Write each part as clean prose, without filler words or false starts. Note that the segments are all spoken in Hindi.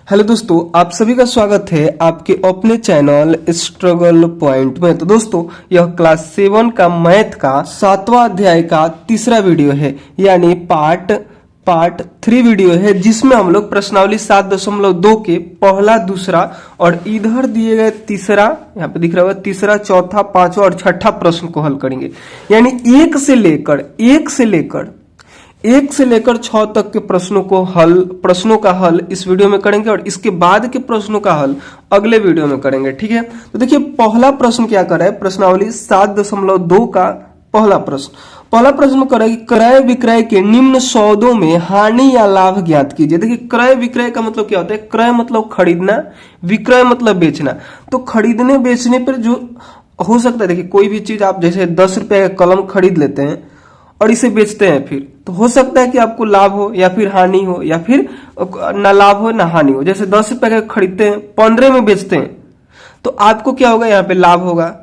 हेलो दोस्तों, आप सभी का स्वागत है आपके अपने चैनल स्ट्रगल पॉइंट में। तो दोस्तों, यह क्लास 7 का मैथ का 7वां अध्याय का तीसरा वीडियो है, यानी पार्ट 3 वीडियो है, जिसमें हम लोग प्रश्नावली 7.2 के पहला, दूसरा और इधर दिए गए तीसरा, यहाँ पे दिख रहा होगा तीसरा, चौथा, पांचवा और छठा प्रश्न को हल करेंगे। यानी 1 से लेकर 6 तक के प्रश्नों का हल इस वीडियो में करेंगे और इसके बाद के प्रश्नों का हल अगले वीडियो में करेंगे। ठीक है, तो देखिए पहला प्रश्न क्या कर रहा है, प्रश्नावली 7.2 का पहला प्रश्न कर रहा है कि क्रय विक्रय के निम्न सौदों में हानि या लाभ ज्ञात कीजिए। देखिए क्रय विक्रय का मतलब क्या होता है, क्रय मतलब खरीदना, विक्रय मतलब बेचना। तो खरीदने बेचने पर जो हो सकता है, देखिए कोई भी चीज आप जैसे 10 रुपए का कलम खरीद लेते हैं और इसे बेचते हैं, फिर तो हो सकता है कि आपको लाभ हो या फिर हानि हो, या फिर ना लाभ हो ना हानि हो। जैसे 10 रुपए का खरीदते हैं, 15 में बेचते हैं, तो आपको क्या होगा, यहाँ पे लाभ होगा।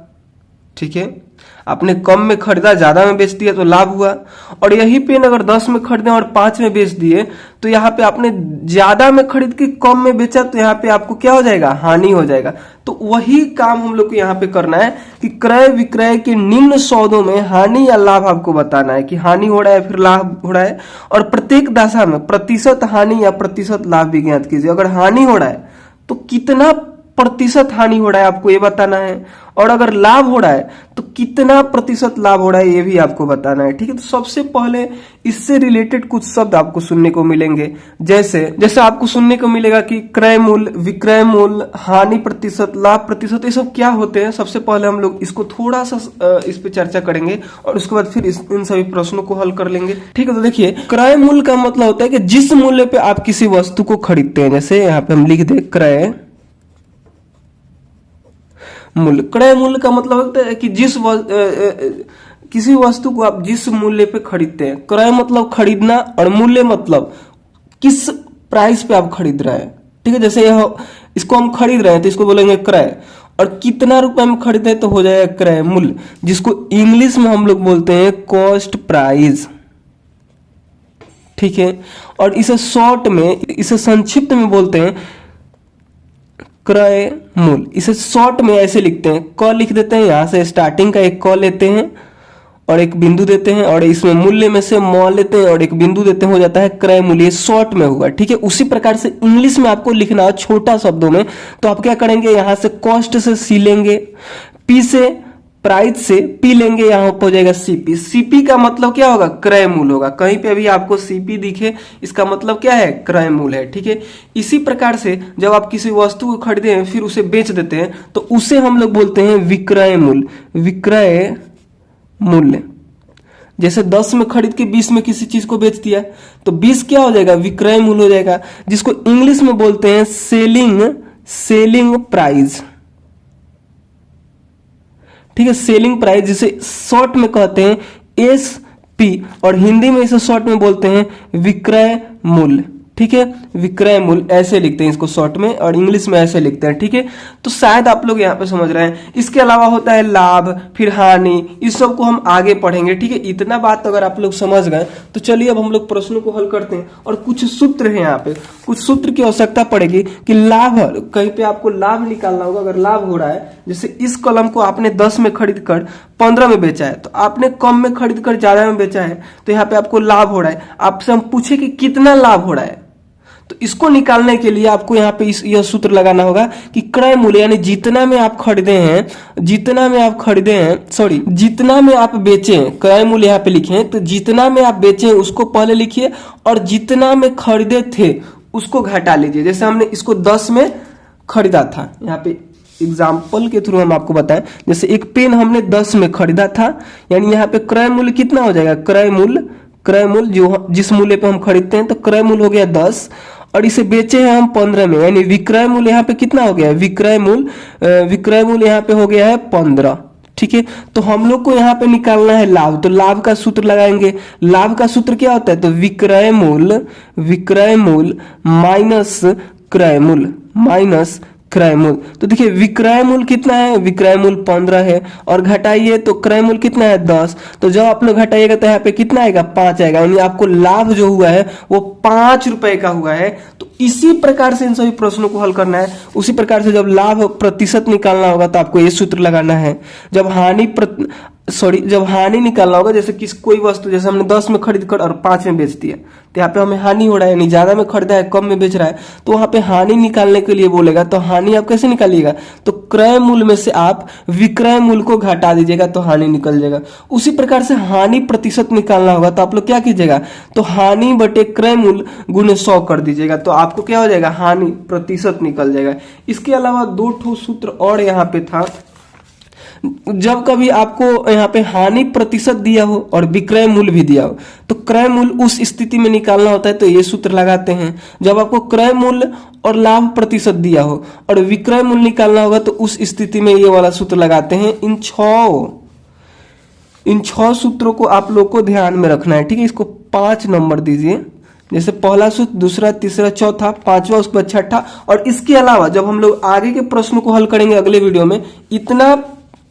ठीक है, आपने कम में खरीदा, ज्यादा में बेच दिया तो लाभ हुआ। और यही पेन अगर 10 में खरीदे और 5 में बेच दिए, तो यहाँ पे आपने ज्यादा में खरीद के कम में बेचा, तो यहाँ पे आपको क्या हो जाएगा, हानि हो जाएगा। तो वही काम हम लोग को यहाँ पे करना है कि क्रय विक्रय के निम्न सौदों में हानि या लाभ आपको बताना है कि हानि हो रहा है फिर लाभ हो रहा है, और प्रत्येक दशा में प्रतिशत हानि या प्रतिशत लाभ भी ज्ञात कीजिए। अगर हानि हो रहा है तो कितना प्रतिशत हानि हो रहा है आपको ये बताना है, और अगर लाभ हो रहा है तो कितना प्रतिशत लाभ हो रहा है ये भी आपको बताना है। ठीक है, तो सबसे पहले इससे रिलेटेड कुछ शब्द आपको सुनने को मिलेंगे, जैसे आपको सुनने को मिलेगा कि क्रय मूल्य, विक्रय मूल्य, हानि प्रतिशत, लाभ प्रतिशत, ये सब क्या होते हैं। सबसे पहले हम लोग इसको थोड़ा सा इस पे चर्चा करेंगे और उसके बाद फिर इन सभी प्रश्नों को हल कर लेंगे। ठीक है, तो देखिए क्रय मूल्य का मतलब होता है कि जिस मूल्य पे आप किसी वस्तु को खरीदते हैं, जैसे यहाँ पे हम लिख दे क्रय मूल्य। क्रय मूल्य का मतलब होता है कि किसी वस्तु को आप जिस मूल्य पे खरीदते हैं। क्रय मतलब खरीदना और मूल्य मतलब किस प्राइस पे आप खरीद रहे हैं। ठीक है, जैसे इसको हम खरीद रहे हैं तो इसको बोलेंगे क्रय, और कितना रुपए में खरीदे तो हो जाएगा क्रय मूल्य, जिसको इंग्लिश में हम लोग बोलते हैं कॉस्ट प्राइस। ठीक है, और इसे संक्षिप्त में बोलते हैं क्रय मूल्य। इसे शॉर्ट में ऐसे लिखते हैं, क लिख देते हैं, यहां से स्टार्टिंग का एक क लेते हैं और एक बिंदु देते हैं, और इसमें मूल्य में से म लेते हैं और एक बिंदु देते हैं, हो जाता है क्रय मूल्य। शॉर्ट में होगा। ठीक है, उसी प्रकार से इंग्लिश में आपको लिखना है छोटा शब्दों में, तो आप क्या करेंगे, यहां से कॉस्ट से सी लेंगे, पी से प्राइस से पी लेंगे, यहां पर हो जाएगा सीपी। सीपी का मतलब क्या होगा, क्रय मूल्य होगा। कहीं पे अभी आपको सीपी दिखे, इसका मतलब क्या है, क्रय मूल्य है। ठीक है, इसी प्रकार से जब आप किसी वस्तु को खरीदे हैं फिर उसे बेच देते हैं, तो उसे हम लोग बोलते हैं विक्रय मूल्य। विक्रय मूल्य, जैसे 10 में खरीद के 20 में किसी चीज को बेच दिया, तो 20 क्या हो जाएगा, विक्रय मूल्य हो जाएगा, जिसको इंग्लिश में बोलते हैं सेलिंग प्राइस। ठीक है, सेलिंग प्राइस, जिसे शॉर्ट में कहते हैं एसपी, और हिंदी में इसे शॉर्ट में बोलते हैं विक्रय मूल्य। ठीक है, विक्रय मूल्य ऐसे लिखते हैं इसको शॉर्ट में, और इंग्लिश में ऐसे लिखते हैं। ठीक है, तो शायद आप लोग यहाँ पे समझ रहे हैं। इसके अलावा होता है लाभ, फिर हानि, इस सब को हम आगे पढ़ेंगे। ठीक है, इतना बात अगर आप लोग समझ गए तो चलिए अब हम लोग प्रश्नों को हल करते हैं। और कुछ सूत्र है, यहाँ पे कुछ सूत्र की आवश्यकता पड़ेगी कि लाभ, कहीं पे आपको लाभ निकालना होगा। अगर लाभ हो रहा है, जैसे इस कलम को आपने 10 में खरीद कर 15 में बेचा है, तो आपने कम में खरीद कर ज्यादा में बेचा है, तो यहाँ पे आपको लाभ हो रहा है। आपसे हम पूछे कि कितना लाभ हो रहा है, तो इसको निकालने के लिए आपको यहाँ पे यह सूत्र लगाना होगा कि क्रय मूल्य, यानी जितना में आप खरीदे हैं, जितना में आप बेचे हैं, क्रय मूल्य यहाँ पे लिखे हैं, तो जितना में आप बेचे हैं उसको पहले लिखिए, और जितना में खरीदे थे उसको घटा लीजिए। जैसे हमने इसको 10 में खरीदा था, यहाँ पे एग्जाम्पल के थ्रू हम आपको बताएं, जैसे एक पेन हमने 10 में खरीदा था, यानी यहाँ पे क्रय मूल्य कितना हो जाएगा, क्रय मूल्य जो जिस मूल्य पे हम खरीदते हैं, तो क्रय मूल्य हो गया 10, और इसे बेचे हैं हम 15 में, यानी विक्रय मूल्य यहाँ पे कितना हो गया है, विक्रय मूल्य यहाँ पे हो गया है 15। ठीक है, तो हम लोग को यहाँ पे निकालना है लाभ, तो लाभ का सूत्र लगाएंगे। लाभ का सूत्र क्या होता है, तो विक्रय मूल्य माइनस क्रय मूल्य। तो देखिए विक्रय मूल्य कितना है, विक्रय मूल्य 15 है और घटाइए तो क्रय मूल्य कितना है 10। तो जब आप लोग घटाइएगा तो यहाँ पे कितना आएगा 5 आएगा, यानी आपको लाभ जो हुआ है वो 5 रुपए का हुआ है। तो इसी प्रकार से इन सभी प्रश्नों को हल करना है। उसी प्रकार से जब लाभ प्रतिशत निकालना होगा तो आपको ये सूत्र लगाना है। जब हानि निकालना होगा, जैसे किस कोई वस्तु जैसे हमने 10 में खरीद कर और 5 में बेच दिया, तो यहाँ पे हमें हानि हो रहा है, यानी ज्यादा में खरीदा है कम में बेच रहा है, तो वहां पे हानि निकालने के लिए बोलेगा। तो हानि आप कैसे निकालिएगा, तो क्रय मूल्य में से आप विक्रय मूल्य को घटा दीजिएगा तो हानि निकल जाएगा। उसी प्रकार से हानि प्रतिशत निकालना होगा तो आप लोग क्या कीजिएगा, तो हानि बटे क्रय मूल्य गुणे 100 कर दीजिएगा, तो आपको क्या हो जाएगा, हानि प्रतिशत निकल जाएगा। इसके अलावा 2 ठो सूत्र और यहाँ पे था। जब कभी आपको यहाँ पे हानि प्रतिशत दिया हो और विक्रय मूल्य भी दिया हो तो क्रय मूल्य उस स्थिति में निकालना होता है, तो ये सूत्र लगाते हैं। जब आपको क्रय मूल्य और लाभ प्रतिशत दिया हो और विक्रय मूल्य निकालना होगा तो उस स्थिति में ये वाला सूत्र लगाते हैं। इन 6 सूत्रों को आप लोग को ध्यान में रखना है, ठीक है। इसको 5 नंबर दीजिए, जैसे पहला सूत्र, दूसरा, तीसरा, चौथा, पांचवा, उसके बाद छठा। और इसके अलावा जब हम लोग आगे के प्रश्नों को हल करेंगे अगले वीडियो में,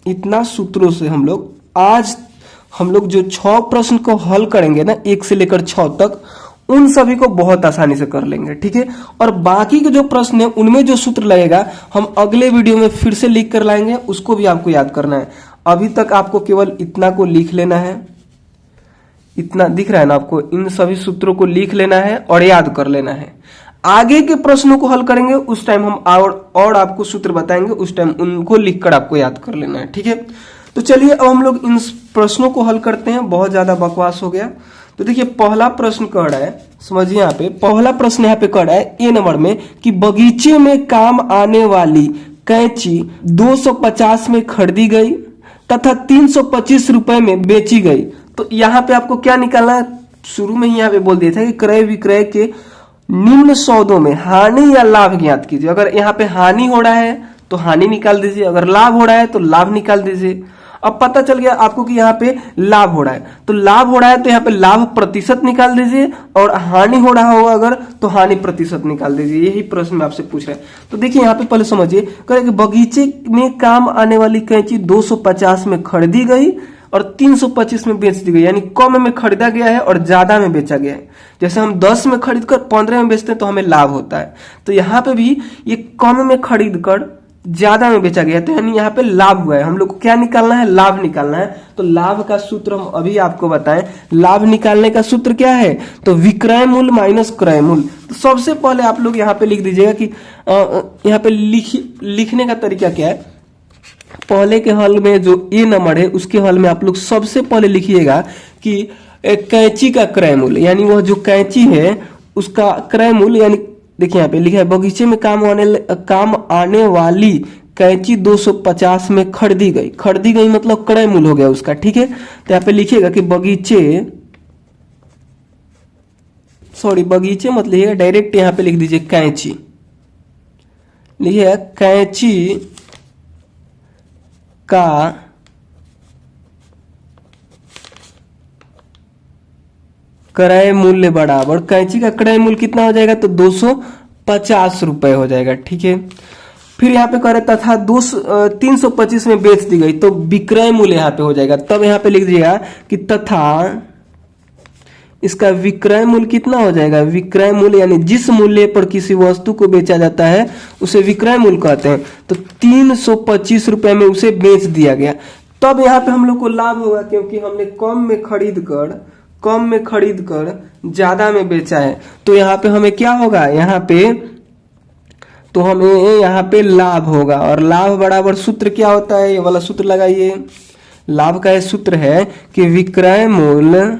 इतना सूत्रों से हम लोग जो 6 प्रश्न को हल करेंगे ना 1 से लेकर 6 तक, उन सभी को बहुत आसानी से कर लेंगे, ठीक है। और बाकी के जो प्रश्न है उनमें जो सूत्र लगेगा हम अगले वीडियो में फिर से लिख कर लाएंगे, उसको भी आपको याद करना है। अभी तक आपको केवल इतना को लिख लेना है, इतना दिख रहा है ना आपको, इन सभी सूत्रों को लिख लेना है और याद कर लेना है। आगे के प्रश्नों को हल करेंगे उस टाइम हम और आपको सूत्र बताएंगे, उस टाइम उनको लिखकर आपको याद कर लेना है, ठीक है। तो चलिए अब हम लोग इन प्रश्नों को हल करते हैं। बहुत ज्यादा बकवास हो गया। तो देखिए पहला प्रश्न कह रहा है, समझिए यहाँ पे पहला प्रश्न यहाँ पे कह रहा है ए नंबर में कि बगीचे में काम आने वाली कैंची 250 में खरीदी गई तथा 325 रुपए में बेची गई। तो यहाँ पे आपको क्या निकालना है, शुरू में ही यहाँ पे बोल दिया था कि क्रय विक्रय के निम्न सौदों में हानि या लाभ ज्ञात कीजिए। अगर यहाँ पे हानि हो रहा है तो हानि निकाल दीजिए, अगर लाभ हो रहा है तो लाभ निकाल दीजिए। अब पता चल गया आपको कि यहाँ पे लाभ हो रहा है, तो लाभ हो रहा है तो यहाँ पे लाभ प्रतिशत निकाल दीजिए, और हानि हो रहा होगा अगर तो हानि प्रतिशत निकाल दीजिए। यही प्रश्न में आपसे पूछ रहा है। तो देखिए यहाँ पे पहले समझिए, कह कि बगीचे में काम आने वाली कैंची 250 में खरीदी गई और 325 में बेच दी गई, यानी कम में खरीदा गया है और ज्यादा में बेचा गया है। जैसे हम 10 में खरीद कर 15 में बेचते हैं तो हमें लाभ होता है, तो यहाँ पे भी ये कम में खरीद कर ज्यादा में बेचा गया है, तो यानी यहाँ पे लाभ हुआ है। हम लोग को क्या निकालना है, लाभ निकालना है। तो लाभ का सूत्र हम अभी आपको बताएं। लाभ निकालने का सूत्र क्या है, तो विक्रय मूल्य माइनस क्रय मूल्य। तो सबसे पहले आप लोग यहाँ पे लिख दीजिएगा कि यहाँ पे लिखने का तरीका क्या है। पहले के हल में जो ए नंबर है उसके हल में आप लोग सबसे पहले लिखिएगा कि एक कैंची का क्रय मूल्य, यानी वह जो कैंची है उसका क्रय मूल्य, यानी देखिए यहाँ पे लिखा है बगीचे में काम आने वाली कैंची 250 में खरीदी गई मतलब क्रय मूल्य हो गया उसका, ठीक है। तो यहाँ पे लिखिएगा कि बगीचे मत लिखिएगा, डायरेक्ट यहाँ पे लिख दीजिए कैंची, लिखिएगा कैंची का क्रय मूल्य बराबर, कैंची का क्रय मूल्य कितना हो जाएगा, तो 250 रुपए हो जाएगा, ठीक है। फिर यहाँ पे कह रहे तथा 325 में बेच दी गई, तो विक्रय मूल्य यहाँ पे हो जाएगा। तब यहाँ पे लिख दिएगा कि तथा इसका विक्रय मूल्य कितना हो जाएगा, विक्रय मूल्य यानी जिस मूल्य पर किसी वस्तु को बेचा जाता है उसे विक्रय मूल्य कहते हैं। तो 325 रुपए में उसे बेच दिया गया। तब यहाँ पे हम लोग को लाभ होगा, क्योंकि हमने कम में खरीद कर ज्यादा में बेचा है। तो यहाँ पे हमें क्या होगा, यहाँ पे लाभ होगा। और लाभ बराबर सूत्र क्या होता है, ये वाला सूत्र लगाइए। लाभ का ये सूत्र है कि विक्रय मूल्य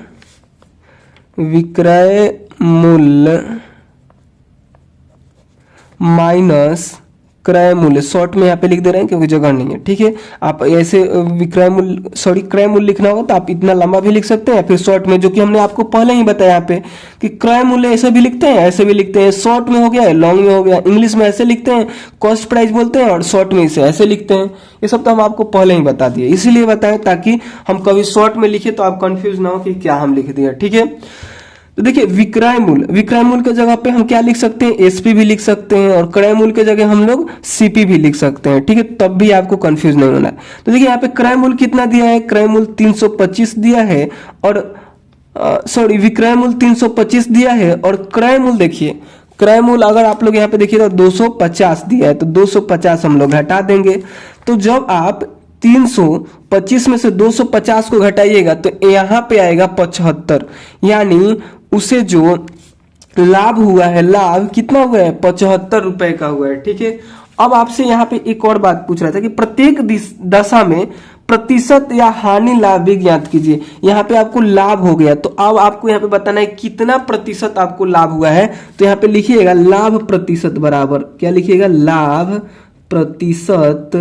माइनस क्रय मूल्य। शॉर्ट में यहाँ पे लिख दे रहे हैं क्योंकि जगह नहीं है, ठीक है। आप ऐसे क्रय मूल्य लिखना होगा तो आप इतना लंबा भी लिख सकते हैं, फिर शॉर्ट में, जो कि हमने आपको पहले ही बताया यहाँ पे कि क्रय मूल्य ऐसे भी लिखते हैं, ऐसे भी लिखते हैं। शॉर्ट में हो गया, लॉन्ग में हो गया। इंग्लिश में ऐसे लिखते हैं, कॉस्ट प्राइस बोलते हैं, और शॉर्ट में इसे ऐसे लिखते हैं। ये सब तो हम आपको पहले ही बता दिए, इसीलिए बताएं ताकि हम कभी शॉर्ट में लिखे तो आप कंफ्यूज ना हो कि क्या हम लिख दिए, ठीक है। तो देखिए विक्रय मूल्य के जगह पे हम क्या लिख सकते हैं, एसपी भी लिख सकते हैं, और क्रय मूल्य के जगह हम लोग सीपी भी लिख सकते हैं, ठीक है, तब भी आपको कंफ्यूज नहीं होना है। तो देखिए यहाँ पे क्रय मूल्य कितना दिया है, क्रय मूल्य 325 दिया है, और विक्रय मूल्य 325 दिया है, और क्रय मूल्य देखिए, क्रय मूल्य अगर आप लोग यहाँ पे देखिए तो 250 दिया है, तो 250 हम लोग घटा देंगे। तो जब आप 325 में से 250 को घटाइएगा तो यहाँ पे आएगा 75, यानी उसे जो लाभ हुआ है, लाभ कितना हुआ है, 75 रुपए का हुआ है, ठीक है। अब आपसे यहाँ पे एक और बात पूछ रहा था कि प्रत्येक दशा में प्रतिशत या हानि लाभ भी ज्ञात कीजिए। यहाँ पे आपको लाभ हो गया, तो अब आपको यहाँ पे बताना है कितना प्रतिशत आपको लाभ हुआ है। तो यहाँ पे लिखिएगा लाभ प्रतिशत बराबर, क्या लिखिएगा, लाभ प्रतिशत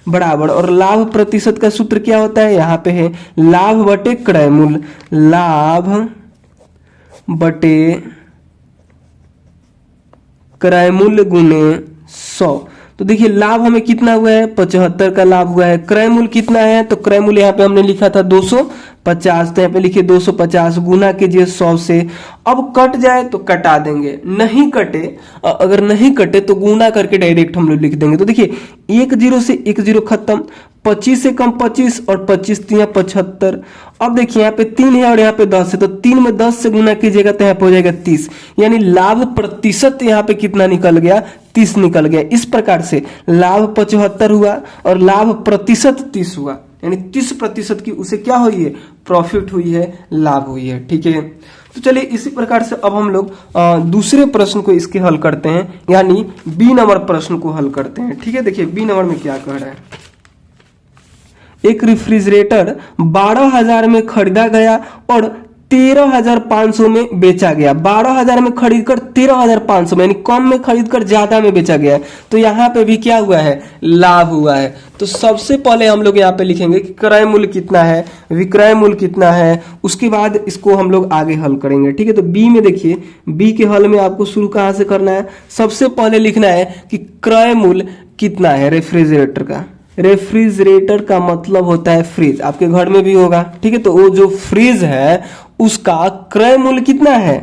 बराबर, और लाभ प्रतिशत का सूत्र क्या होता है, यहाँ पे है लाभ बटे क्रय मूल्य, लाभ बटे क्रय मूल्य गुणे 100। तो देखिए लाभ हमें कितना हुआ है, 75 का लाभ हुआ है। क्रय मूल्य कितना है, तो क्रय मूल्य यहाँ पे हमने लिखा था 250, तो यहाँ पे लिखिए 250 गुना कीजिए 100 से। अब कट जाए तो कटा देंगे, नहीं कटे, अगर नहीं कटे तो गुना करके डायरेक्ट हम लोग लिख देंगे। तो देखिए 1 0 से 1 0 खत्म, 25 से कम 25, और 25 3 75। अब देखिए यहाँ पे 3 है और यहाँ पे 10 है, तो 3 में 10 से गुना कीजिएगा तो यहाँ पे हो जाएगा 30, यानी लाभ प्रतिशत यहाँ पे कितना निकल गया, 30 निकल गया। इस प्रकार से लाभ 75 हुआ और लाभ प्रतिशत 30 हुआ, यानी 30% की उसे क्या हुई है, प्रॉफिट हुई है, लाभ हुई है, ठीक है। तो चलिए इसी प्रकार से अब हम लोग दूसरे प्रश्न को इसके हल करते हैं, यानी बी नंबर प्रश्न को हल करते हैं, ठीक है। देखिए बी नंबर में क्या कह रहा है, एक रेफ्रिजरेटर 12,000 में खरीदा गया और 13,500 में बेचा गया। 12,000 में खरीदकर 13,500 में, यानी कम में खरीदकर ज्यादा में बेचा गया है। तो यहाँ पे भी क्या हुआ है, लाभ हुआ है। तो सबसे पहले हम लोग यहाँ पे लिखेंगे कि क्रय मूल्य कितना है, विक्रय मूल्य कितना है, उसके बाद इसको हम लोग आगे हल करेंगे, ठीक है। तो बी में देखिए, बी के हल में आपको शुरू कहाँ से करना है, सबसे पहले लिखना है कि क्रय मूल्य कितना है रेफ्रिजरेटर का। रेफ्रिजरेटर का मतलब होता है फ्रिज, आपके घर में भी होगा, ठीक है। तो वो जो फ्रिज है उसका क्रय मूल्य कितना है,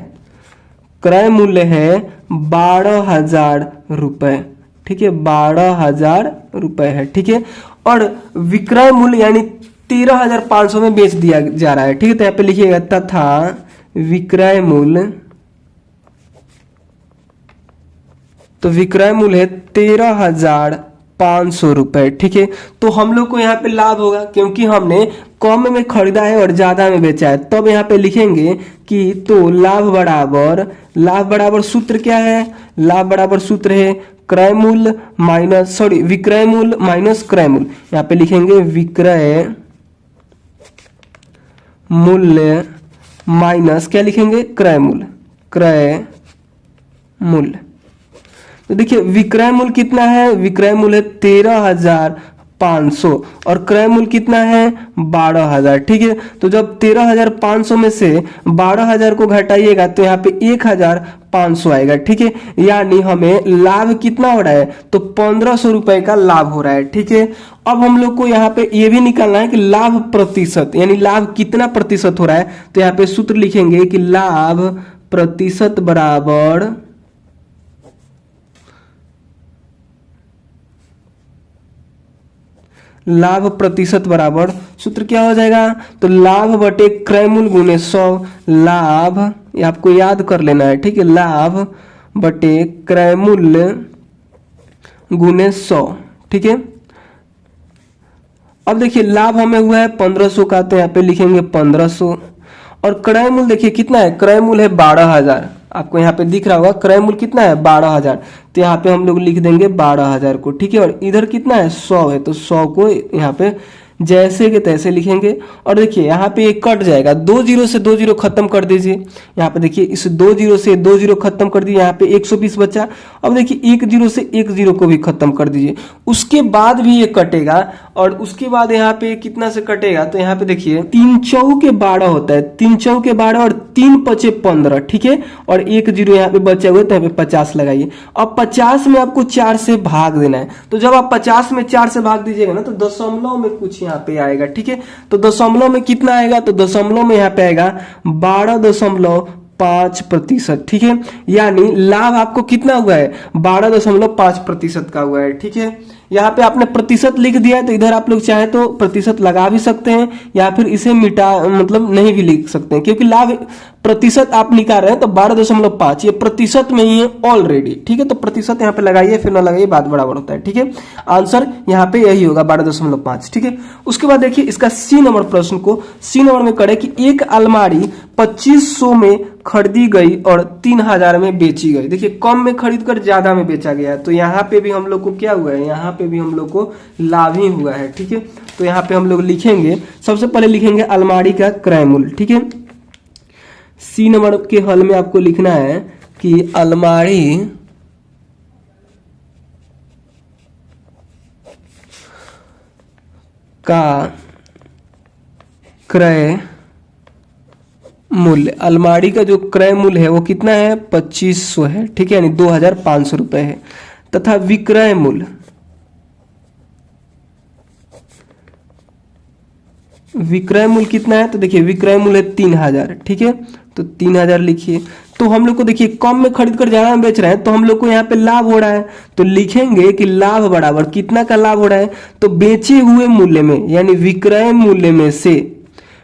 क्रय मूल्य है 12,000 रुपए, ठीक है, 12,000 रुपए है, ठीक है। और विक्रय मूल्य यानी 13,500 में बेच दिया जा रहा है, ठीक है। तो यहाँ पे लिखिएगा तथा विक्रय मूल्य, तो विक्रय मूल्य है 13,500 रुपए, ठीक है। तो हम लोग को यहाँ पे लाभ होगा क्योंकि हमने कम में खरीदा है और ज्यादा में बेचा है। तब यहाँ पे लिखेंगे कि तो लाभ बराबर सूत्र क्या है, लाभ बराबर सूत्र है क्रय मूल्य माइनस विक्रय मूल्य माइनस क्रय मूल्य। यहाँ पे लिखेंगे विक्रय मूल्य माइनस क्या लिखेंगे, क्रय मूल्य। तो देखिए विक्रय मूल्य कितना है, विक्रय मूल्य 13,500 और क्रय मूल्य कितना है 12,000, ठीक है। तो जब 13,500 में से 12,000 को घटाइएगा तो यहाँ पे 1,500 आएगा, ठीक है। यानी हमें लाभ कितना हो रहा है, तो 1,500 रुपए का लाभ हो रहा है, ठीक है। अब हम लोग को यहाँ पे ये भी निकालना है कि लाभ प्रतिशत, यानी लाभ कितना प्रतिशत हो रहा है। तो यहाँ पे सूत्र लिखेंगे कि लाभ प्रतिशत बराबर लाभ प्रतिशत बराबर सूत्र क्या हो जाएगा, तो लाभ बटे क्रय मूल्य गुणे 100। लाभ ये आपको याद कर लेना है, ठीक है, लाभ बटे क्रय मूल्य गुणे 100, ठीक है। अब देखिए लाभ हमें हुआ है 1,500 का, तो यहाँ पे लिखेंगे 1,500 और क्रय मूल्य देखिए कितना है, क्रय मूल्य है 12,000, आपको यहाँ पे दिख रहा होगा क्रय मूल्य कितना है 12,000, तो यहाँ पे हम लोग लिख देंगे 12,000 को, ठीक है। और इधर कितना है 100 है, तो 100 को यहाँ पे जैसे के तैसे लिखेंगे। और देखिए यहाँ पे ये कट जाएगा, 2 0 से 2 0 खत्म कर दीजिए। यहाँ पे देखिए इस 2 0 से 2 0 खत्म कर दीजिए, यहाँ पे 120 बचा। अब देखिए 1 0 से 1 0 को भी खत्म कर दीजिए, उसके बाद भी ये कटेगा। और उसके बाद यहाँ पे कितना से कटेगा, तो यहाँ पे देखिए 3 चौके 12 होता है, 3 चौके 12 और 3 पचे 15, ठीक है। और 1 0 यहाँ पे बचे हुए, तो यहाँ पे 50 लगाइए। अब 50 में आपको 4 से भाग देना है, तो जब आप 50 में 4 से भाग दीजिएगा ना, तो दशमलव में कुछ यहाँ पे आएगा। ठीक है, तो दशमलव में कितना आएगा, तो दशमलव में यहाँ पे आएगा 12.5%। ठीक है, यानी लाभ आपको कितना हुआ है, 12.5% का हुआ है। ठीक है, यहाँ पे आपने प्रतिशत लिख दिया है, तो इधर आप लोग चाहे तो प्रतिशत लगा भी सकते हैं या फिर इसे मिटा मतलब नहीं भी लिख सकते हैं, क्योंकि लाभ प्रतिशत आप निकाल रहे हैं तो 12.5 ये प्रतिशत में ही है ऑलरेडी। ठीक है, तो प्रतिशत यहाँ पे लगाइए फिर ना लगाइए, बात बराबर होता है। ठीक है, आंसर यहाँ पे यही होगा 12.5। ठीक है, उसके बाद देखिए इसका सी नंबर प्रश्न को सी नंबर में करे कि एक अलमारी 2500 में खरीदी गई और 3000 में बेची गई। देखिए कम में खरीद कर ज्यादा में बेचा गया है, तो यहाँ पे भी हम लोग को क्या हुआ है, यहाँ पे भी हम लोग को लाभ ही हुआ है। ठीक है, तो यहाँ पे हम लोग लिखेंगे, सबसे पहले लिखेंगे अलमारी का क्रय मूल्य। ठीक है, सी नंबर के हल में आपको लिखना है कि अलमारी का क्रय मूल्य, अलमारी का जो क्रय मूल्य है वो कितना है, 2500 है। ठीक है, यानी 2500 रुपए है, तथा विक्रय मूल्य, विक्रय मूल्य कितना है, तो देखिए विक्रय मूल्य 3000। ठीक है, तो 3000 लिखिए। तो हम लोग को देखिए कम में खरीद कर ज्यादा में बेच रहे हैं, तो हम लोग को यहाँ पे लाभ हो रहा है, तो लिखेंगे कि लाभ बराबर कितना का लाभ हो रहा है, तो बेचे हुए मूल्य में यानी विक्रय मूल्य में से,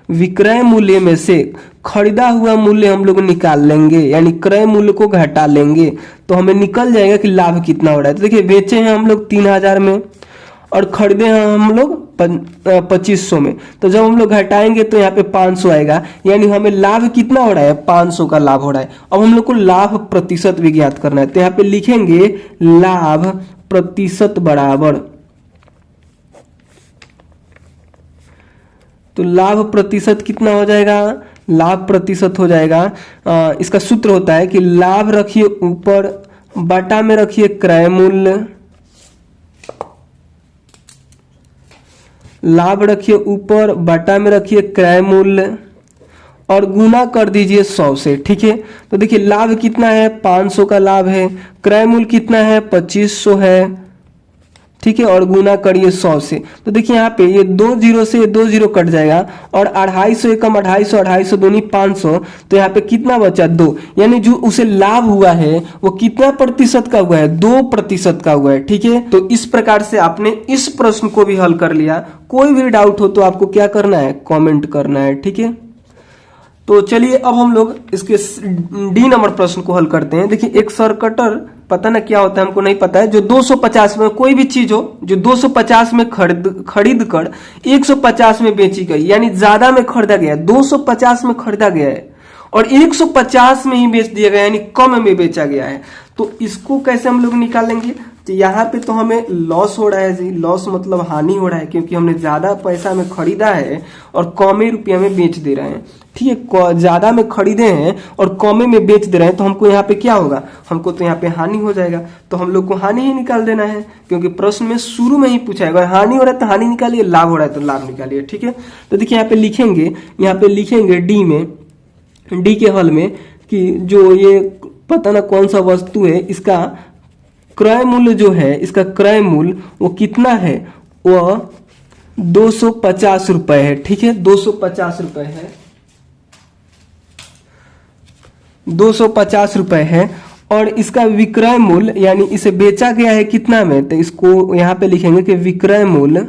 विक्रय मूल्य में से खरीदा हुआ मूल्य हम लोग निकाल लेंगे, यानी क्रय मूल्य को घटा लेंगे, तो हमें निकल जाएगा कि लाभ कितना हो रहा है। तो देखिए बेचे हैं हम लोग 3000 में और खरीदे हैं हम लोग 2500 में, तो जब हम लोग घटाएंगे तो यहाँ पे 500 आएगा, यानी हमें लाभ कितना हो रहा है, 500 का लाभ हो रहा है। अब हम लोग को लाभ प्रतिशत भी ज्ञात करना है, तो यहाँ पे लिखेंगे लाभ प्रतिशत बराबर, तो लाभ प्रतिशत कितना हो जाएगा, लाभ प्रतिशत हो जाएगा, इसका सूत्र होता है कि लाभ रखिए ऊपर, बटा में रखिए क्रय मूल्य, लाभ रखिए ऊपर, बटा में रखिए क्रय मूल्य और गुना कर दीजिए 100 से। ठीक है, तो देखिए लाभ कितना है, 500 का लाभ है, क्रय मूल्य कितना है, 2500 है। ठीक है, और गुना करिए 100 से, तो देखिए यहाँ पे ये 2 जीरो से 2 जीरो कट जाएगा और 250 एकम 250, 250 दूनी 500, तो यहाँ पे कितना बचा, 2, यानी जो उसे लाभ हुआ है वो कितना प्रतिशत का हुआ है, 2% का हुआ है। ठीक है, तो इस प्रकार से आपने इस प्रश्न को भी हल कर लिया। कोई भी डाउट हो तो आपको क्या करना है, कॉमेंट करना है। ठीक है, तो चलिए अब हम लोग इसके डी नंबर प्रश्न को हल करते हैं। देखिए एक सर्कटर, पता ना क्या होता है, हमको नहीं पता है, जो 250 में कोई भी चीज हो जो 250 में खरीद कर 150 में बेची गई, यानी ज्यादा में खरीदा गया, 250 में खरीदा गया है और 150 में ही बेच दिया गया, यानी कम में बेचा गया है। तो इसको कैसे हम लोग निकालेंगे, तो यहाँ पे तो हमें लॉस हो रहा है जी, लॉस मतलब हानि हो रहा है, क्योंकि हमने ज्यादा पैसा में खरीदा है और कमे रुपया में बेच दे रहे हैं। ठीक है, ज्यादा में खरीदे हैं और कमे में बेच दे रहे हैं, तो हमको यहाँ पे क्या होगा, हमको तो यहाँ पे हानि हो जाएगा। तो हम लोग को हानि ही निकाल देना है, क्योंकि प्रश्न में शुरू में ही पूछा है, अगर हानि हो रहा है तो हानि निकालिए, लाभ हो रहा है तो लाभ निकालिए। ठीक है, तो देखिए यहाँ पे लिखेंगे डी में, डी के हल में कि जो ये पता ना कौन सा वस्तु है, इसका क्रय मूल्य जो है, इसका क्रय मूल्य वो कितना है, वह 250 रुपए है। ठीक है, 250 रुपए है, 250 रुपए है, और इसका विक्रय मूल्य यानी इसे बेचा गया है कितना में, तो इसको यहां पे लिखेंगे कि विक्रय मूल्य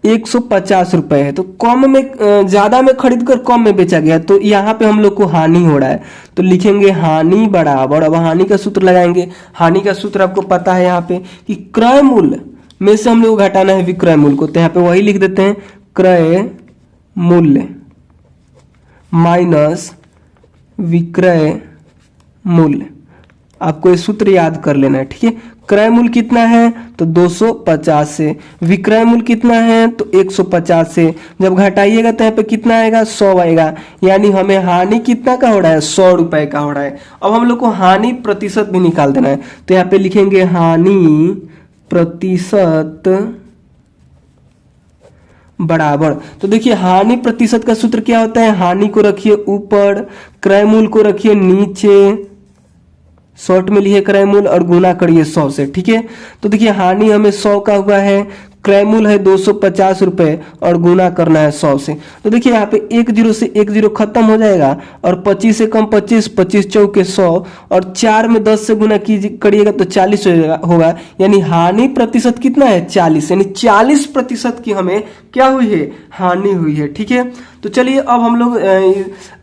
150 रुपए है। तो कम में ज्यादा में खरीद कर कम में बेचा गया, तो यहाँ पे हम लोग को हानि हो रहा है, तो लिखेंगे हानि बराबर, अब हानि का सूत्र लगाएंगे। हानि का सूत्र आपको पता है यहाँ पे कि क्रय मूल्य में से हम लोग घटाना है विक्रय मूल्य को, तो यहाँ पे वही लिख देते हैं, क्रय मूल्य माइनस विक्रय मूल्य। आपको ये सूत्र याद कर लेना है। ठीक है, क्रय मूल्य कितना है, तो 250 से, विक्रय मूल्य कितना है, तो 150 से, जब घटाइएगा तो यहाँ पे कितना आएगा, 100 आएगा, यानी हमें हानि कितना का हो रहा है, 100 रुपए का हो रहा है। अब हम लोग को हानि प्रतिशत भी निकाल देना है, तो यहाँ पे लिखेंगे हानि प्रतिशत बराबर, तो देखिए हानि प्रतिशत का सूत्र क्या होता है, हानि को रखिए ऊपर, क्रय मूल्य को रखिए नीचे, शॉर्ट में लिखे क्रयमूल्य और गुना करिए 100 से, ठीक है। तो देखिए हानि हमें 100 का हुआ है, क्रयमूल्य है 250 रुपए और गुना करना है 100 से। तो देखिए यहाँ पे 1 0 से 1 0 खत्म हो जाएगा और 25 से कम 25, 25 चौके 100 और 4 में 10 से गुना करिएगा तो 40 होगा, यानी हानि प्रतिशत कितना है 40, यानी 40% की हमें क्या हुई है, हानि हुई है, ठीक है। तो चलिए अब हम लोग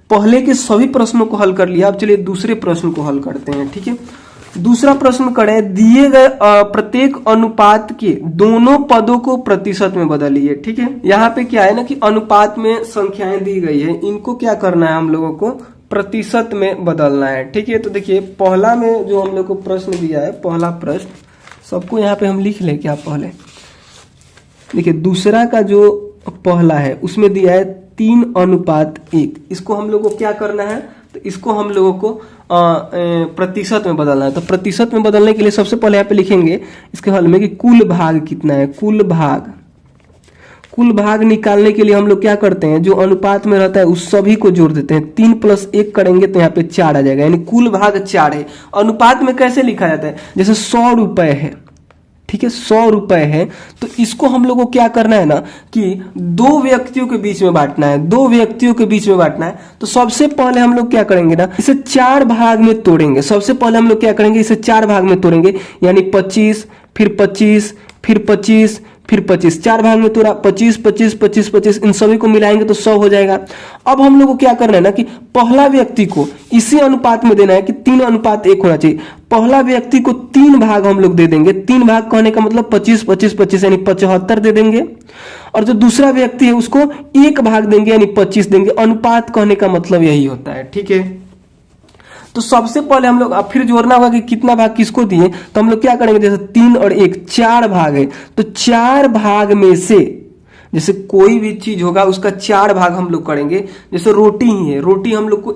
पहले के सभी प्रश्नों को हल कर लिया, अब चलिए दूसरे प्रश्न को हल करते हैं, ठीक है। दूसरा प्रश्न करें, दिए गए प्रत्येक अनुपात के दोनों पदों को प्रतिशत में बदलिए, ठीक है। यहाँ पे क्या है ना कि अनुपात में संख्याएं दी गई है, इनको क्या करना है हम लोगों को प्रतिशत में बदलना है, ठीक है। तो देखिए पहला में जो हम लोग को प्रश्न दिया है, पहला प्रश्न सबको यहाँ पे हम लिख लें क्या पहले। देखिए दूसरा का जो पहला है उसमें दिया है 3:1, इसको हम लोग को क्या करना है, तो इसको हम लोगों को प्रतिशत में बदलना है। तो प्रतिशत में बदलने के लिए सबसे पहले यहाँ पे लिखेंगे इसके हल में कि कुल भाग कितना है, कुल भाग निकालने के लिए हम लोग क्या करते हैं, जो अनुपात में रहता है उस सभी को जोड़ देते हैं, 3 + 1 करेंगे तो यहाँ पे 4 आ जाएगा, यानी कुल भाग 4 है। अनुपात में कैसे लिखा जाता है, जैसे 100 रुपए है, ठीक है, 100 रुपए है, तो इसको हम लोग को क्या करना है ना कि 2 व्यक्तियों के बीच में बांटना है, 2 व्यक्तियों के बीच में बांटना है। तो सबसे पहले हम लोग क्या करेंगे ना, इसे 4 भाग में तोड़ेंगे। सबसे पहले हम लोग क्या करेंगे, इसे 4 भाग में तोड़ेंगे, यानी 25 फिर 25 फिर 25 फिर 25, 4 भाग में तोड़ा, 25 25 25 25, इन सभी को मिलाएंगे तो 100 हो जाएगा। अब हम लोग को क्या करना है ना कि पहला व्यक्ति को इसी अनुपात में देना है कि 3:1 होना चाहिए। पहला व्यक्ति को 3 भाग हम लोग दे देंगे, 3 भाग कहने का मतलब 25 25 25 यानी 75 दे देंगे, और जो दूसरा व्यक्ति है उसको 1 भाग देंगे यानी 25 देंगे। अनुपात कहने का मतलब यही होता है, ठीक है। तो सबसे पहले हम लोग अब फिर जोड़ना होगा कि कितना भाग किसको दिए, तो हम लोग क्या करेंगे, जैसे 3 और 1 4 भाग है, तो 4 भाग में से जैसे कोई भी चीज होगा उसका 4 भाग हम लोग करेंगे। जैसे रोटी ही है, रोटी हम लोग को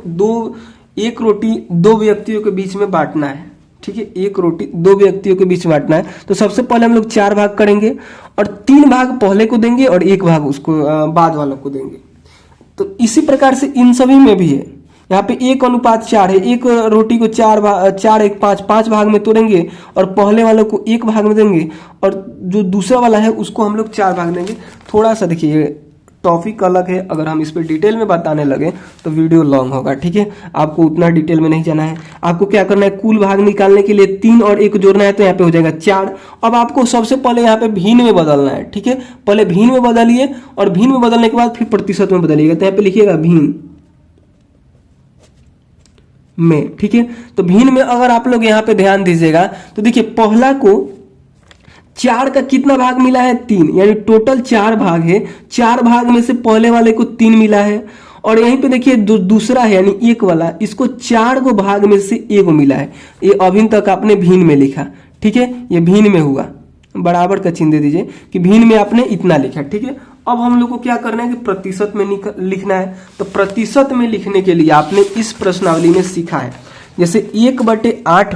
एक रोटी 2 व्यक्तियों के बीच में बांटना है, ठीक है, एक रोटी 2 व्यक्तियों के बीच में बांटना है। तो सबसे पहले हम लोग 4 भाग करेंगे और 3 भाग पहले को देंगे और 1 भाग उसको बाद वालों को देंगे। तो इसी प्रकार से इन सभी में भी है, यहाँ पे 1:4 है, एक रोटी को 4 1 5 भाग में तोड़ेंगे और पहले वालों को 1 भाग में देंगे और जो दूसरा वाला है उसको हम लोग 4 भाग देंगे। थोड़ा सा देखिए टॉपिक अलग है, अगर हम इस पर डिटेल में बताने लगे तो वीडियो लॉन्ग होगा, ठीक है। आपको उतना डिटेल में नहीं जाना है। आपको क्या करना है, कुल भाग निकालने के लिए 3 और 1 जोड़ना है, तो यहाँ पे हो जाएगा 4। अब आपको सबसे पहले यहाँ पे भिन्न में बदलना है, ठीक है। पहले भिन्न में बदलिए और भिन्न में बदलने के बाद फिर प्रतिशत में बदलिएगा। तो यहाँ पे लिखिएगा भिन्न में, ठीक है। तो भिन्न में अगर आप लोग यहाँ पे ध्यान दीजिएगा तो देखिए पहला को 4 का कितना भाग मिला है, 3, यानी टोटल 4 भाग है। 4 भाग में से पहले वाले को 3 मिला है और यहीं पे देखिए दूसरा है यानी 1 वाला, इसको 4 को भाग में से 1 मिला है। ये अभी तक आपने भिन्न में लिखा, ठीक है, ये भिन्न में हुआ, बराबर का चिन्ह दे दीजिए कि भिन्न में आपने इतना लिखा, ठीक है। अब हम लोग को क्या करना है कि प्रतिशत में लिखना है। तो प्रतिशत में लिखने के लिए आपने इस प्रश्नावली में सीखा है, जैसे 1/8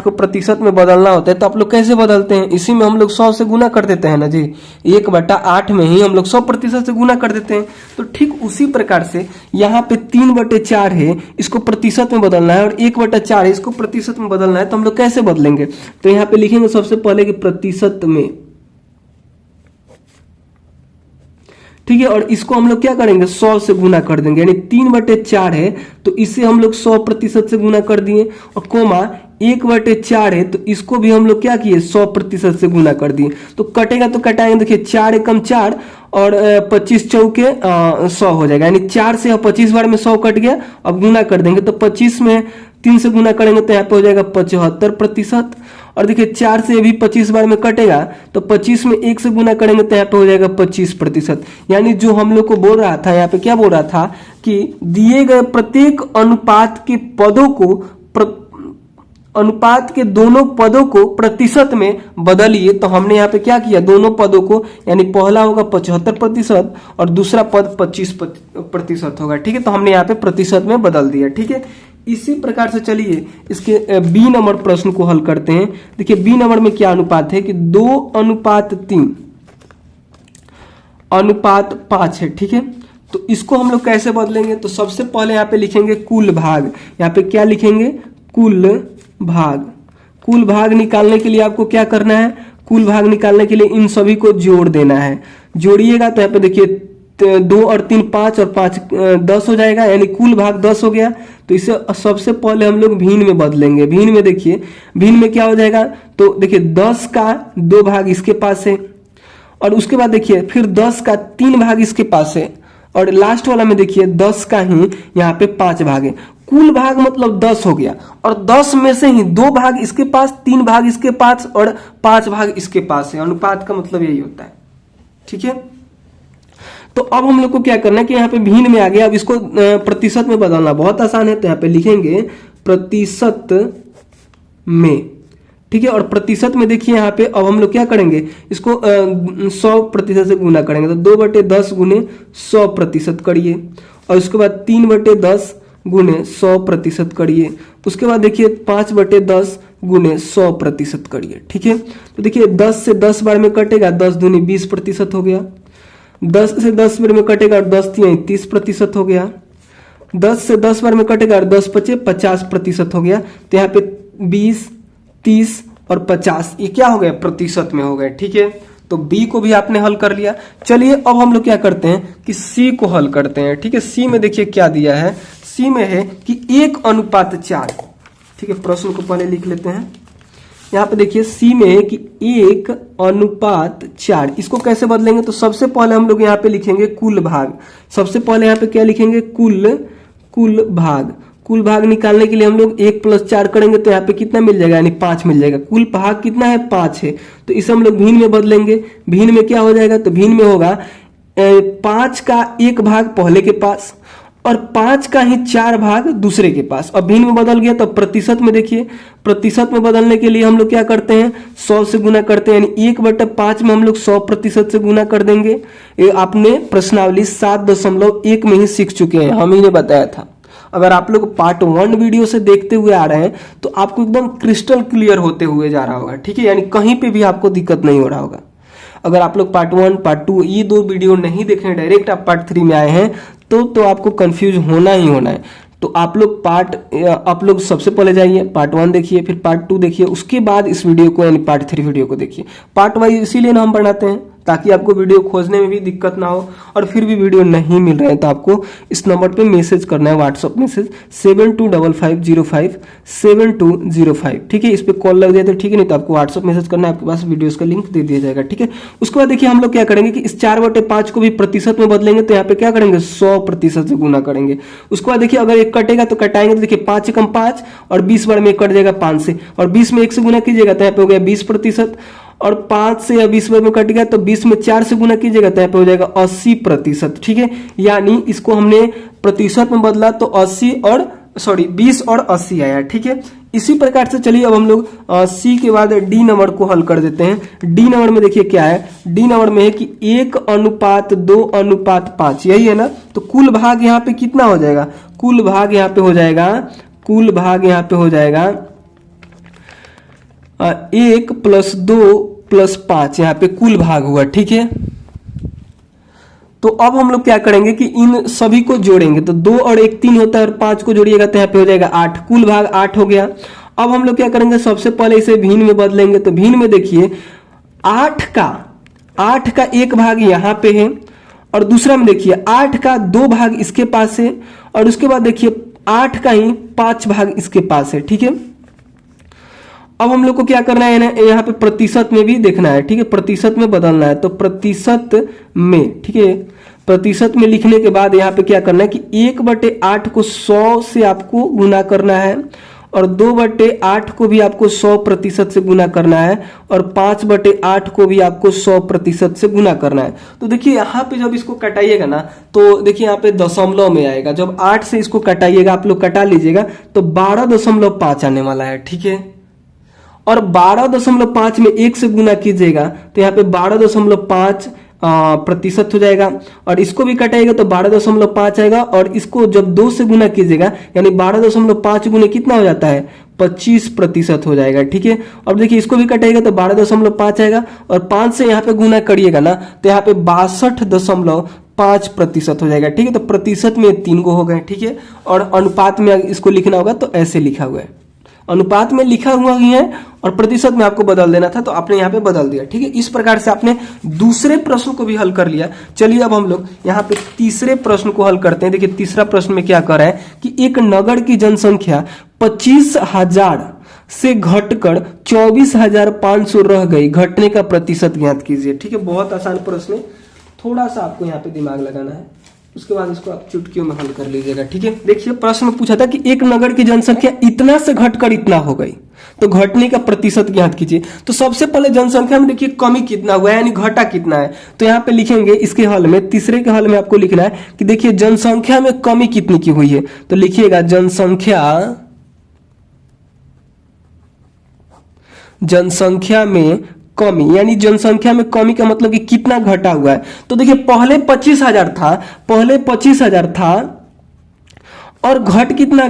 को प्रतिशत में बदलना होता है तो आप लोग कैसे बदलते हैं, इसी में हम लोग 100 से गुना कर देते हैं ना जी, 1/8 में ही हम लोग 100% से गुना कर देते हैं। तो ठीक उसी प्रकार से यहाँ पे 3/4 है, इसको प्रतिशत में बदलना है और 1/4 है, इसको प्रतिशत में बदलना है। तो हम लोग कैसे बदलेंगे, तो यहाँ पे लिखेंगे सबसे पहले कि प्रतिशत में, ठीक है, और इसको हम लोग क्या करेंगे 100 से गुना कर देंगे, यानी 3/4 है तो इसे हम लोग 100% से गुना कर दिए, और कोमा 1/4 है तो इसको भी हम लोग क्या किए 100% से गुना कर दिए। तो कटेगा तो कटाएंगे, देखिए 4 एकम 4 और 25 चौके 100 हो जाएगा, यानी 4 से 25 बार में 100 कट गया। अब गुना कर देंगे तो 25 में 3 से गुना करेंगे तो यहाँ पे हो जाएगा 75%। और देखिए 4 से भी 25 बार में कटेगा तो 25 में 1 से गुना करेंगे तो यहाँ पे हो जाएगा 25%। यानी जो हम लोग को बोल रहा था, यहाँ पे क्या बोल रहा था कि दिए गए प्रत्येक अनुपात के पदों को अनुपात के दोनों पदों को प्रतिशत में बदलिए। तो हमने यहाँ पे क्या किया, दोनों पदों को, यानी पहला होगा 75% और दूसरा पद 25% होगा, ठीक है। तो हमने यहाँ पे प्रतिशत में बदल दिया, ठीक है। इसी प्रकार से चलिए इसके बी नंबर प्रश्न को हल करते हैं। देखिए बी नंबर में क्या अनुपात है कि 2:3:5 है, ठीक है। तो इसको हम लोग कैसे बदलेंगे, तो सबसे पहले यहाँ पे लिखेंगे कुल भाग, यहाँ पे क्या लिखेंगे कुल भाग। कुल भाग निकालने के लिए आपको क्या करना है, कुल भाग निकालने के लिए इन सभी को जोड़ देना है। जोड़िएगा तो यहाँ पे देखिए 2 और 3 5 और 5 10 हो जाएगा, यानी कुल भाग 10 हो गया। तो इसे सबसे पहले हम लोग भिन्न में बदलेंगे। भिन्न में देखिए, भिन्न में क्या हो जाएगा, तो देखिए 10 का 2 भाग इसके पास है, और उसके बाद देखिए फिर 10 का 3 भाग इसके पास है, और लास्ट वाला में देखिए 10 का ही यहाँ पे 5 भाग है। कुल भाग मतलब 10 हो गया, और 10 में से ही 2 भाग इसके पास, 3 भाग इसके पास और 5 भाग इसके पास है। अनुपात का मतलब यही होता है, ठीक है। तो अब हम लोग को क्या करना है कि यहाँ पे भिन्न में आ गया, अब इसको प्रतिशत में बदलना बहुत आसान है। तो यहाँ पे लिखेंगे प्रतिशत में, ठीक है। और प्रतिशत में देखिए यहाँ पे अब हम लोग क्या करेंगे, इसको 100% से गुना करेंगे। तो 2/10 गुने 100% करिए, और उसके बाद 3/10 गुने 100% करिए। उसके बाद देखिए 5/10 गुने 100% करिए, ठीक है। तो देखिए 10 से 10 बार में कटेगा, 10 दूनी 20% हो गया। 10 से 10 बार में कटेगा और 10 तियाई 30% हो गया। 10 से 10 बार में कटेगा और 10 पचे 50% हो गया। तो यहाँ पे 20, 30 और 50 ये क्या हो गए, प्रतिशत में हो गए, ठीक है। तो बी को भी आपने हल कर लिया। चलिए अब हम लोग क्या करते हैं कि सी को हल करते हैं, ठीक है। सी में देखिए क्या दिया है, सी में है कि 1:4, ठीक है। प्रश्न को पहले लिख लेते हैं। यहाँ पे देखिए सी में है कि 1:4। इसको कैसे बदलेंगे, तो सबसे पहले हम लोग यहाँ पे लिखेंगे कुल भाग। सबसे पहले यहाँ पे क्या लिखेंगे, कुल भाग। कुल भाग निकालने के लिए हम लोग 1 + 4 करेंगे, तो यहाँ पे कितना मिल जाएगा, यानी 5 मिल जाएगा। कुल भाग कितना है, 5 है। तो इसे हम लोग भिन्न में बदलेंगे। भिन्न में क्या हो जाएगा, तो भिन्न में होगा 5 का 1 भाग पहले के पास और 5 का ही 4 भाग दूसरे के पास। अब भिन्न में बदल गया, तो प्रतिशत में देखिए, प्रतिशत में बदलने के लिए हम लोग क्या करते हैं, 100 से गुना करते हैं, यानी 1/5 में हम लोग 100% से गुना कर देंगे। ये आपने प्रश्नावली 7.1 में ही सीख चुके हैं, हम ही ने बताया था। अगर आप लोग पार्ट 1 वीडियो से देखते हुए आ रहे हैं तो आपको एकदम क्रिस्टल क्लियर होते हुए जा रहा होगा, ठीक है। यानी कहीं पे भी आपको दिक्कत नहीं हो रहा होगा। अगर आप लोग पार्ट 1 पार्ट 2 ये 2 वीडियो नहीं देख रहे हैं, डायरेक्ट आप पार्ट 3 में आए हैं, तो आपको कंफ्यूज होना ही होना है। तो आप लोग सबसे पहले जाइए पार्ट 1 देखिए, फिर पार्ट 2 देखिए, उसके बाद इस वीडियो को यानी पार्ट 3 वीडियो को देखिए। पार्ट वाइज इसीलिए ना हम बनाते हैं ताकि आपको वीडियो खोजने में भी दिक्कत ना हो, और फिर भी वीडियो नहीं मिल रहे हैं तो आपको इस नंबर पे मैसेज करना है, व्हाट्सअप मैसेज 7255057205, ठीक है। इस पे कॉल लग जाए तो ठीक है, नहीं तो आपको व्हाट्सअप मैसेज करना है, आपके पास वीडियोस का लिंक दे दिया जाएगा, ठीक है। उसके बाद देखिए हम लोग क्या करेंगे कि इस 4/5 को भी प्रतिशत में बदलेंगे। तो यहाँ पे क्या करेंगे, 100% से गुना करेंगे। उसके बाद देखिए अगर एक कटेगा तो कटाएंगे, तो देखिए 5 × 5 और 20 बार में कट जाएगा 5 से, और 20 में 1 से गुना कीजिएगा तो यहाँ पे हो गया 20%, और 5 से या 20 बार में कट गया तो 20 में 4 से गुना कीजिएगा तो यहाँ पे हो जाएगा 80%, ठीक है। यानी इसको हमने प्रतिशत में बदला तो 20 और 80 आया, ठीक है। इसी प्रकार से चलिए अब हम लोग सी के बाद डी नंबर को हल कर देते हैं। डी नंबर में देखिए क्या है, डी नंबर में है कि 1:2:5, यही है ना। तो कुल भाग यहाँ पे कितना हो जाएगा, कुल भाग यहाँ पे हो जाएगा 1 + 2 + 5, यहाँ पे कुल भाग हुआ, ठीक है। तो अब हम लोग क्या करेंगे कि इन सभी को जोड़ेंगे। तो 2 और 1 3 होता है, और 5 को जोड़िएगा तो यहाँ पे हो जाएगा 8, कुल भाग 8 हो गया। अब हम लोग क्या करेंगे, सबसे पहले इसे भिन्न में बदलेंगे। तो भिन्न में देखिए 8 का 1 भाग यहाँ पे है, और दूसरा में देखिए 8 का 2 भाग इसके पास है, और उसके बाद देखिए 8 का ही 5 भाग इसके पास है, ठीक है। अब हम लोग को क्या करना है, यहाँ पे प्रतिशत में भी देखना है, ठीक है। प्रतिशत में बदलना है, तो प्रतिशत में, ठीक है। प्रतिशत में लिखने के बाद यहाँ पे क्या करना है कि 1/8 को 100 से आपको गुना करना है, और 2/8 को भी आपको 100% से गुना करना है, और 5/8 को भी आपको 100% से गुना करना है। तो देखिए यहाँ पे जब इसको कटाइएगा ना, तो देखिए यहाँ पे दशमलव में आएगा। जब 8 से इसको कटाइएगा, आप लोग कटा लीजिएगा, तो 12.5 आने वाला है, ठीक है। और 12.5 में 1 से गुना कीजिएगा तो यहाँ पे 12.5% हो जाएगा, और इसको भी कटाएगा तो 12.5 आएगा, और इसको जब 2 से गुना कीजिएगा यानी 12.5 गुने कितना हो जाता है, 25% हो जाएगा, ठीक है। और देखिए इसको भी कटाएगा तो 12.5 आएगा, और 5 से यहाँ पे गुना करिएगा ना तो यहाँ पे 62.5% हो जाएगा, ठीक है। तो प्रतिशत में 3 गो हो गए, ठीक है। और अनुपात में इसको लिखना होगा तो ऐसे लिखा हुआ है। अनुपात में लिखा हुआ ही है और प्रतिशत में आपको बदल देना था, तो आपने यहाँ पे बदल दिया। ठीक है, इस प्रकार से आपने दूसरे प्रश्न को भी हल कर लिया। चलिए अब हम लोग यहाँ पे तीसरे प्रश्न को हल करते हैं। देखिए तीसरा प्रश्न में क्या कर रहा है कि एक नगर की जनसंख्या 25,000 से घटकर 24,500 रह गई, घटने का प्रतिशत ज्ञात कीजिए। ठीक है, बहुत आसान प्रश्न है, थोड़ा सा आपको यहाँ पे दिमाग लगाना है, उसके बाद इसको आप चुटकियों में हल कर लीजिएगा। ठीक है, देखिए प्रश्न में पूछा था कि एक नगर की जनसंख्या इतना से घटकर इतना हो गई, तो घटने का प्रतिशत ज्ञात कीजिए। तो सबसे पहले जनसंख्या में देखिए कमी कितना हुआ है, यानी घटा कितना है, तो यहाँ पे लिखेंगे इसके हल में, तीसरे के हल में आपको लिखना है कि देखिए जनसंख्या में कमी कितनी की हुई है, तो लिखिएगा जनसंख्या में कमी, यानी जनसंख्या में कमी का मतलब कि कितना घटा हुआ है। तो देखिए पहले 25,000 था और घट कितना,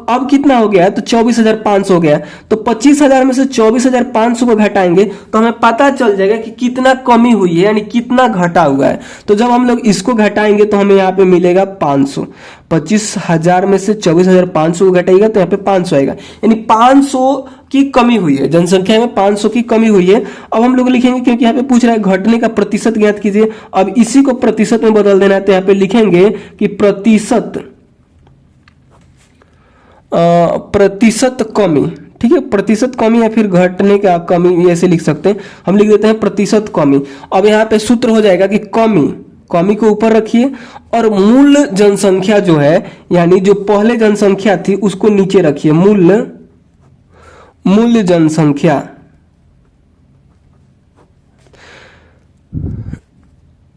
अब कितना हो गया, तो 24,500 हो गया। तो 25,000 में से 24,500 को घटाएंगे तो हमें पता चल जाएगा कि कितना कमी हुई है, यानी कितना घटा हुआ है। तो जब हम लोग इसको घटाएंगे तो हमें यहाँ पे मिलेगा 500। 25,000 में से 24,500 को घटाएगा तो यहाँ पे 500 आएगा, यानी 500 की कमी हुई है, जनसंख्या में 500 की कमी हुई है। अब हम लोग लिखेंगे, क्योंकि यहाँ पे पूछ रहा है घटने का प्रतिशत ज्ञात कीजिए, अब इसी को प्रतिशत में बदल देना है, तो यहाँ पे लिखेंगे कि प्रतिशत कमी। ठीक है, प्रतिशत कमी या फिर घटने का कमी ऐसे लिख सकते हैं, हम लिख देते हैं प्रतिशत कमी। अब यहाँ पे सूत्र हो जाएगा कि कमी को ऊपर रखिए और मूल जनसंख्या जो है, यानी जो पहले जनसंख्या थी उसको नीचे रखिए, मूल जनसंख्या।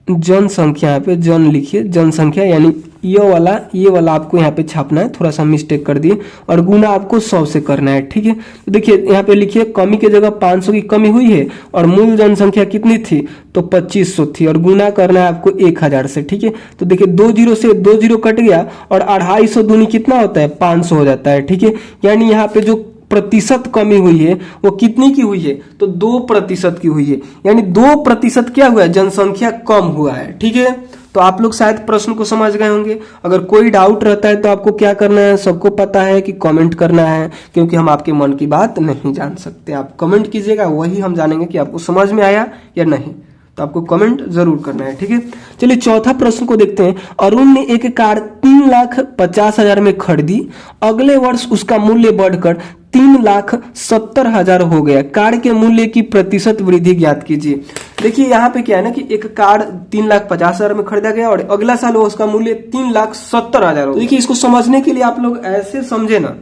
जनसंख्या पे जन लिखिए, जनसंख्या, यानी ये वाला आपको यहाँ पे छापना है, थोड़ा सा मिस्टेक कर दिए, और गुना आपको 100 से करना है। ठीक है, तो देखिए यहाँ पे लिखिए कमी के जगह 500 की कमी हुई है और मूल जनसंख्या कितनी थी, तो 2500 थी, और गुना करना है आपको 1000 से। ठीक है, तो देखिए 2 0 से 2 0 कट गया और 250 दूनी कितना होता है, 500 हो जाता है। ठीक है, यानी यहाँ पे जो प्रतिशत कमी हुई है वो कितनी की हुई है, तो 2% की हुई है, यानी 2% क्या हुआ है, जनसंख्या कम हुआ है। ठीक है, तो आप लोग शायद प्रश्न को समझ गए होंगे। अगर कोई डाउट रहता है तो आपको क्या करना है, सबको पता है कि कमेंट करना है, क्योंकि हम आपके मन की बात नहीं जान सकते। आप कमेंट कीजिएगा, वही हम जानेंगे कि आपको समझ में आया या नहीं, तो आपको कमेंट जरूर करना है। ठीक है, चलिए चौथा प्रश्न को देखते हैं। अरुण ने एक कार 3,50,000 में खरीदी, अगले वर्ष उसका मूल्य बढ़कर 3,70,000 हो गया, कार के मूल्य की प्रतिशत वृद्धि ज्ञात कीजिए। देखिए यहाँ पे क्या है ना कि एक कार 3,50,000 में खरीदा गया और अगला साल उसका मूल्य 3,70,000 हो। देखिए इसको समझने के लिए आप लोग ऐसे समझे ना,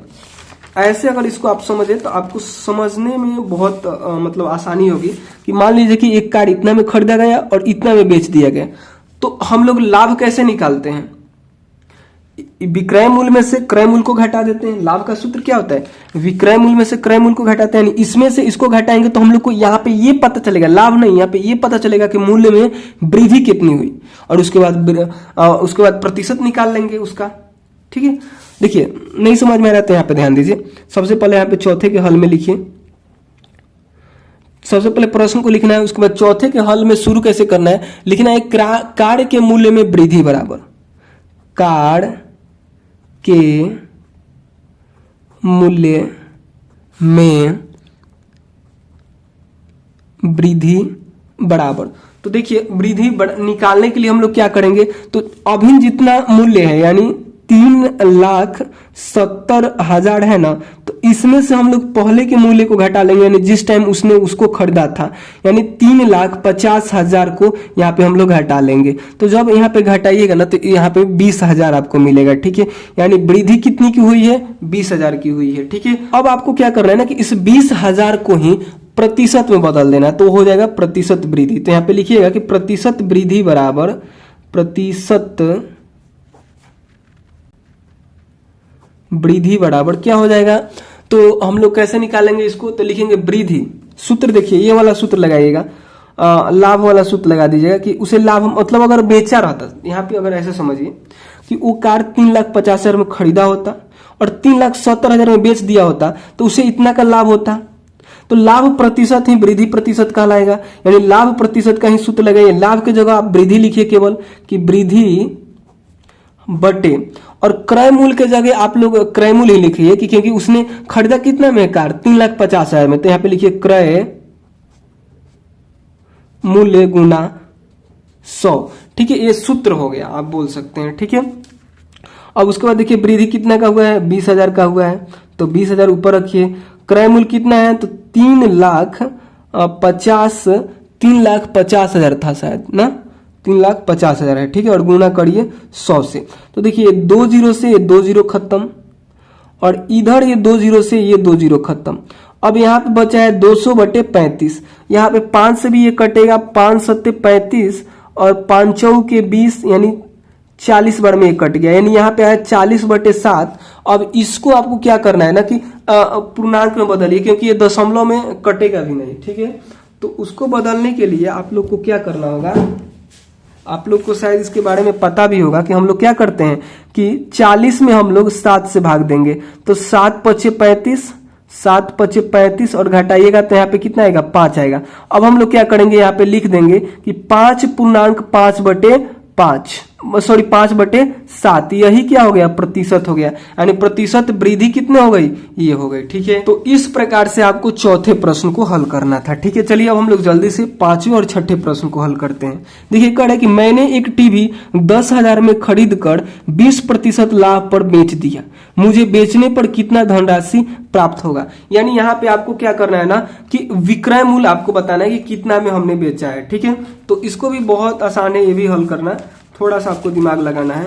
ऐसे अगर इसको आप समझे तो आपको समझने में बहुत मतलब आसानी होगी कि मान लीजिए कि एक कार इतना में खरीदा गया और इतना में बेच दिया गया, तो हम लोग लाभ कैसे निकालते हैं, विक्रय मूल्य में से क्रय मूल्य को घटा देते हैं। लाभ का सूत्र क्या होता है, विक्रय मूल्य में से क्रय मूल्य को घटाते हैं, यानी इसमें से इसको घटाएंगे तो हम लोग को यहाँ पे ये पता चलेगा, लाभ नहीं, यहाँ पे ये पता चलेगा कि मूल्य में वृद्धि कितनी हुई, और उसके बाद प्रतिशत निकाल लेंगे उसका। ठीक है, देखिए नहीं समझ में आ रहा तो यहाँ पे ध्यान दीजिए। सबसे पहले यहाँ पे चौथे के हल में लिखिए, सबसे पहले प्रश्न को लिखना है, उसके बाद चौथे के हल में शुरू कैसे करना है, लिखना है कार के मूल्य में वृद्धि बराबर कार के मूल्य में वृद्धि बराबर। तो देखिए वृद्धि निकालने के लिए हम लोग क्या करेंगे, तो अभी जितना मूल्य है यानी 3,70,000 है ना, तो इसमें से हम लोग पहले के मूल्य को घटा लेंगे, यानी जिस टाइम उसने उसको खरीदा था, यानी 3,50,000 को यहाँ पे हम लोग घटा लेंगे। तो जब यहाँ पे घटाइएगा ना तो यहाँ पे 20,000 आपको मिलेगा। ठीक है, यानी वृद्धि कितनी की हुई है, 20,000 की हुई है। ठीक है, अब आपको क्या करना है ना कि इस 20,000 को ही प्रतिशत में बदल देना, तो हो जाएगा प्रतिशत वृद्धि। तो यहाँ पे लिखिएगा कि प्रतिशत वृद्धि बराबर प्रतिशत वृद्धि बराबर क्या हो जाएगा, तो हम लोग कैसे निकालेंगे इसको, तो लिखेंगे वृद्धि, सूत्र देखिए ये वाला सूत्र लगाइएगा, लाभ वाला सूत्र लगा दीजिएगा कि उसे लाभ मतलब अगर बेचा रहता, यहाँ पे अगर ऐसे समझिए कि वो कार 3,50,000 में खरीदा होता और 3,70,000 में बेच दिया होता तो उसे इतना का लाभ होता, तो लाभ प्रतिशत ही वृद्धि प्रतिशत कहलाएगा, यानी लाभ प्रतिशत का ही सूत्र लगाइए। लाभ की जगह आप वृद्धि लिखिए केवल कि वृद्धि बटे, और क्रय मूल्य के जगह आप लोग क्रय मूल्य ही लिखिए कि क्योंकि उसने खरीदा कितना में कार, 3,50,000 में, तो यहाँ पे लिखिए क्रय मूल्य गुना 100। ठीक है, ये सूत्र हो गया, आप बोल सकते हैं। ठीक है, अब उसके बाद देखिए वृद्धि कितना का हुआ है, 20,000 का हुआ है, तो 20,000 ऊपर रखिए। क्रय मूल्य कितना है, तो 3,50,000 था शायद ना, 3,50,000 है। ठीक है, और गुना करिए 100 से। तो देखिए 2 जीरो से ये 2 जीरो खत्म, और इधर ये 2 जीरो से ये 2 जीरो खत्म। अब यहाँ पे बचा है 200/35। यहाँ पे 5 से भी ये कटेगा, 5 सत्ते 35 और 5 चौके 20, यानी 40 बार में ये कट गया, यानी यहाँ पे आया 40/7। अब इसको आपको क्या करना है ना कि पूर्णांक में बदलिए, क्योंकि ये दशमलव में कटेगा भी नहीं। ठीक है, तो उसको बदलने के लिए आप लोग को क्या करना होगा, आप लोग को शायद इसके बारे में पता भी होगा कि हम लोग क्या करते हैं कि 40 में हम लोग 7 से भाग देंगे, तो 7 पचे 35, 7 पचे 35 और घटाइएगा तो यहाँ पे कितना आएगा, 5 आएगा। अब हम लोग क्या करेंगे, यहाँ पे लिख देंगे कि 5/7, यही क्या हो गया, प्रतिशत हो गया, यानी प्रतिशत वृद्धि कितने हो गई, ये हो गई। ठीक है, तो इस प्रकार से आपको चौथे प्रश्न को हल करना था। ठीक है, चलिए अब हम लोग जल्दी से पांचवें और छठे प्रश्न को हल करते हैं। देखिए कह रहा है कि मैंने एक टीवी 10,000 में खरीद कर 20% लाभ पर बेच दिया, मुझे बेचने पर कितना धनराशि प्राप्त होगा। यानी यहाँ पे आपको क्या करना है ना कि विक्रय मूल्य आपको बताना है कि कितना में हमने बेचा है। ठीक है, तो इसको भी बहुत आसान है, ये भी हल करना, थोड़ा सा आपको दिमाग लगाना है।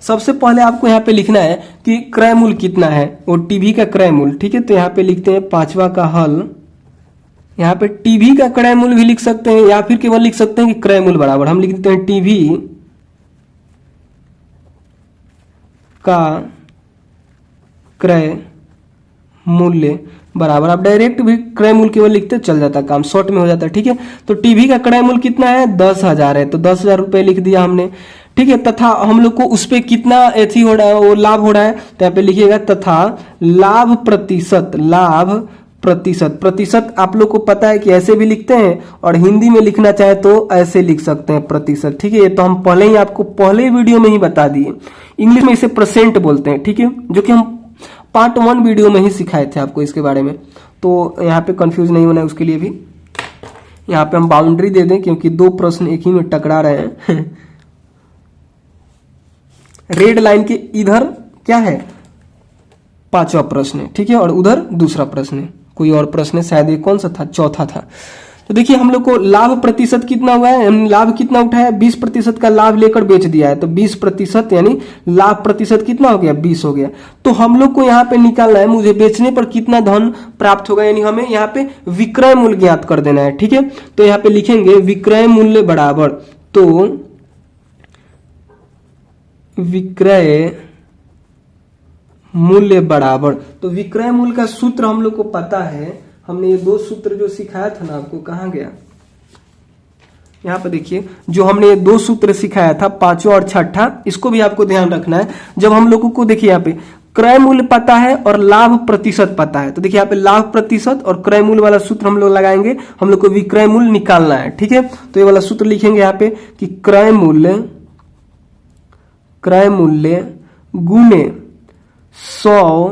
सबसे पहले आपको यहाँ पे लिखना है कि क्रय मूल्य कितना है, और टीवी का क्रय मूल्य। ठीक है, तो यहाँ पे लिखते हैं पांचवा का हल। यहाँ पे टीवी का क्रय मूल्य भी लिख सकते हैं, या फिर केवल लिख सकते हैं कि क्रय मूल्य बराबर, हम लिख देते हैं टीवी का क्रय मूल्य बराबर, आप डायरेक्ट भी क्रय मूल्य केवल लिखते चल जाता, काम शॉर्ट में हो जाता है। ठीक है, तो टीवी का क्रय मूल्य कितना है, 10,000 है, तो 10,000 रुपए लिख दिया हमने। ठीक है, तथा हम लोग को उस पे कितना एथी हो रहा है, वो लाभ हो रहा है, तो यहाँ पे लिखिएगा तथा लाभ प्रतिशत। प्रतिशत आप लोग को पता है कि ऐसे भी लिखते हैं, और हिंदी में लिखना चाहे तो ऐसे लिख सकते हैं प्रतिशत। ठीक है, ये तो हम पहले ही आपको पहले वीडियो में ही बता दिए। इंग्लिश में इसे परसेंट बोलते हैं। ठीक है, जो कि हम पार्ट 1 वीडियो में ही सिखाए थे आपको इसके बारे में, तो यहाँ पे कंफ्यूज नहीं होना है उसके लिए भी। यहाँ पे हम बाउंड्री दे दें, क्योंकि 2 प्रश्न एक ही में टकरा रहे हैं। रेड लाइन के इधर क्या है, 5वां प्रश्न है। ठीक है, और उधर दूसरा प्रश्न है, कोई और प्रश्न है शायद, ये कौन सा था, चौथा था। तो देखिए हम लोग को लाभ प्रतिशत कितना हुआ है, हमने लाभ कितना उठाया, 20% का लाभ लेकर बेच दिया है, तो 20% यानी लाभ प्रतिशत कितना हो गया, 20 हो गया। तो हम लोग को यहाँ पे निकालना है मुझे बेचने पर कितना धन प्राप्त होगा, यानी हमें यहाँ पे विक्रय मूल्य ज्ञात कर देना है। ठीक है, तो यहाँ पे लिखेंगे विक्रय मूल्य बराबर, तो विक्रय मूल्य बराबर, तो विक्रय मूल्य का सूत्र हम लोग को पता है, हमने ये 2 सूत्र जो सिखाया था ना आपको, कहाँ गया, यहाँ पर देखिए जो हमने ये 2 सूत्र सिखाया था, 5वां और 6ठा, इसको भी आपको ध्यान रखना है। जब हम लोगों को देखिए यहाँ पे क्रय मूल्य पता है और लाभ प्रतिशत पता है, तो देखिए यहाँ पे लाभ प्रतिशत और क्रय मूल्य वाला सूत्र हम लोग लगाएंगे, हम लोग को विक्रय मूल्य निकालना है। ठीक है, तो ये वाला सूत्र लिखेंगे यहाँ पे कि क्रय मूल्य गुने 100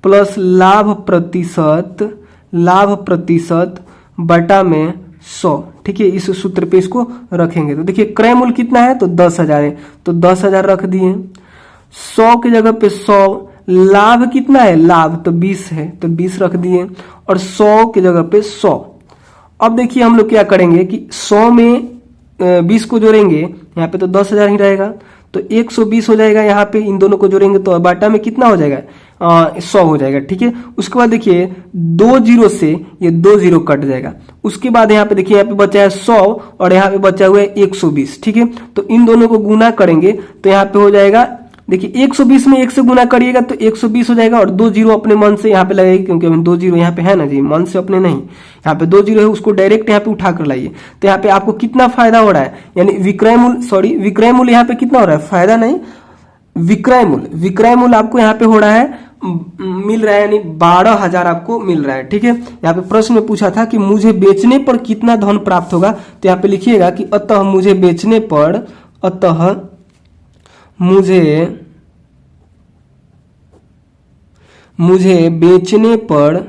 प्लस लाभ प्रतिशत बटा में 100। ठीक है, इस सूत्र पे इसको रखेंगे। तो देखिए क्रय मूल्य कितना है, तो 10,000है, तो 10,000 रख दिए, 100 की जगह पे 100, लाभ कितना है, लाभ तो 20 है, तो 20 रख दिए, और 100 की जगह पे 100। अब देखिए हम लोग क्या करेंगे कि 100 में 20 को जोड़ेंगे, यहाँ पे तो 10,000 ही रहेगा, तो 120 हो जाएगा। यहाँ पे इन दोनों को जोड़ेंगे तो बाटा में कितना हो जाएगा, 100 हो जाएगा। ठीक है, उसके बाद देखिए 2 जीरो से ये 2 जीरो कट जाएगा। उसके बाद यहाँ पे देखिए यहाँ पे बचा है 100 और यहाँ पे बचा हुआ है 120। ठीक है, तो इन दोनों को गुना करेंगे तो यहाँ पे हो जाएगा, देखिए 120 में 1 से गुना करिएगा तो 120 हो जाएगा, और 2 जीरो अपने मन से यहाँ पे लगेगी, क्योंकि 2 जीरो यहाँ पे है ना जी, मन से अपने नहीं, यहाँ पे 2 जीरो है, उसको डायरेक्ट यहाँ पे उठा कर लाइए। तो यहाँ पे आपको कितना फायदा हो रहा है, यानी विक्रय मूल्य यहाँ पे कितना हो रहा है, फायदा नहीं, विक्रय मूल्य आपको यहाँ पे हो रहा है, मिल रहा है, यानी 12,000 आपको मिल रहा है। ठीक है, यहाँ पे प्रश्न में पूछा था कि मुझे बेचने पर कितना धन प्राप्त होगा, तो यहाँ पे लिखिएगा कि अतः मुझे मुझे बेचने पर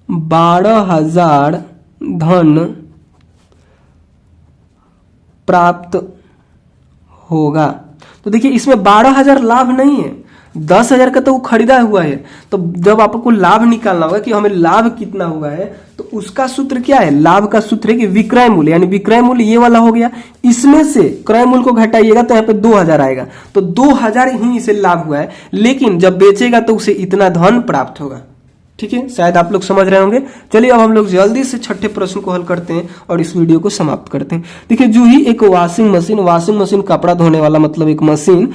12,000 धन प्राप्त होगा। तो देखिए इसमें 12,000 लाभ नहीं है, 10,000 का तो वो खरीदा हुआ है। तो जब आपको लाभ निकालना होगा कि हमें लाभ कितना हुआ है, तो उसका सूत्र क्या है? लाभ का सूत्र है कि विक्रय मूल्य, यानी विक्रय मूल्य ये वाला हो गया, इसमें से क्रय मूल्य को घटाइएगा तो यहाँ पे 2,000 आएगा। तो 2,000 ही इसे लाभ हुआ है, लेकिन जब बेचेगा तो उसे इतना धन प्राप्त होगा। ठीक है, शायद आप लोग समझ रहे होंगे। चलिए अब हम लोग जल्दी से छठे प्रश्न को हल करते हैं और इस वीडियो को समाप्त करते हैं। देखिए जूही एक वॉशिंग मशीन कपड़ा धोने वाला मतलब एक मशीन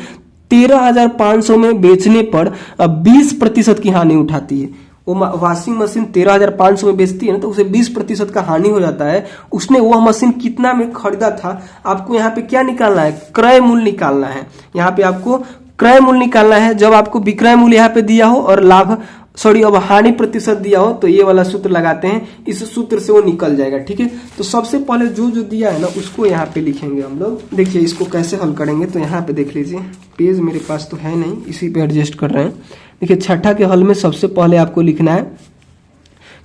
13,500 में बेचने पर 20% की हानि उठाती है। वो वॉशिंग मशीन 13,500 में बेचती है ना, तो उसे 20% का हानि हो जाता है। उसने वह मशीन कितना में खरीदा था? आपको यहाँ पे क्या निकालना है? क्रय मूल्य निकालना है। यहाँ पे आपको क्रय मूल्य निकालना है। जब आपको विक्रय मूल्य यहाँ पे दिया हो और अब हानि प्रतिशत दिया हो, तो ये वाला सूत्र लगाते हैं, इस सूत्र से वो निकल जाएगा। ठीक है, तो सबसे पहले जो दिया है ना उसको यहाँ पे लिखेंगे हम लोग। देखिए इसको कैसे हल करेंगे, तो यहाँ पे देख लीजिए, पेज मेरे पास तो है नहीं, इसी पे एडजस्ट कर रहे हैं। देखिए छठा के हल में सबसे पहले आपको लिखना है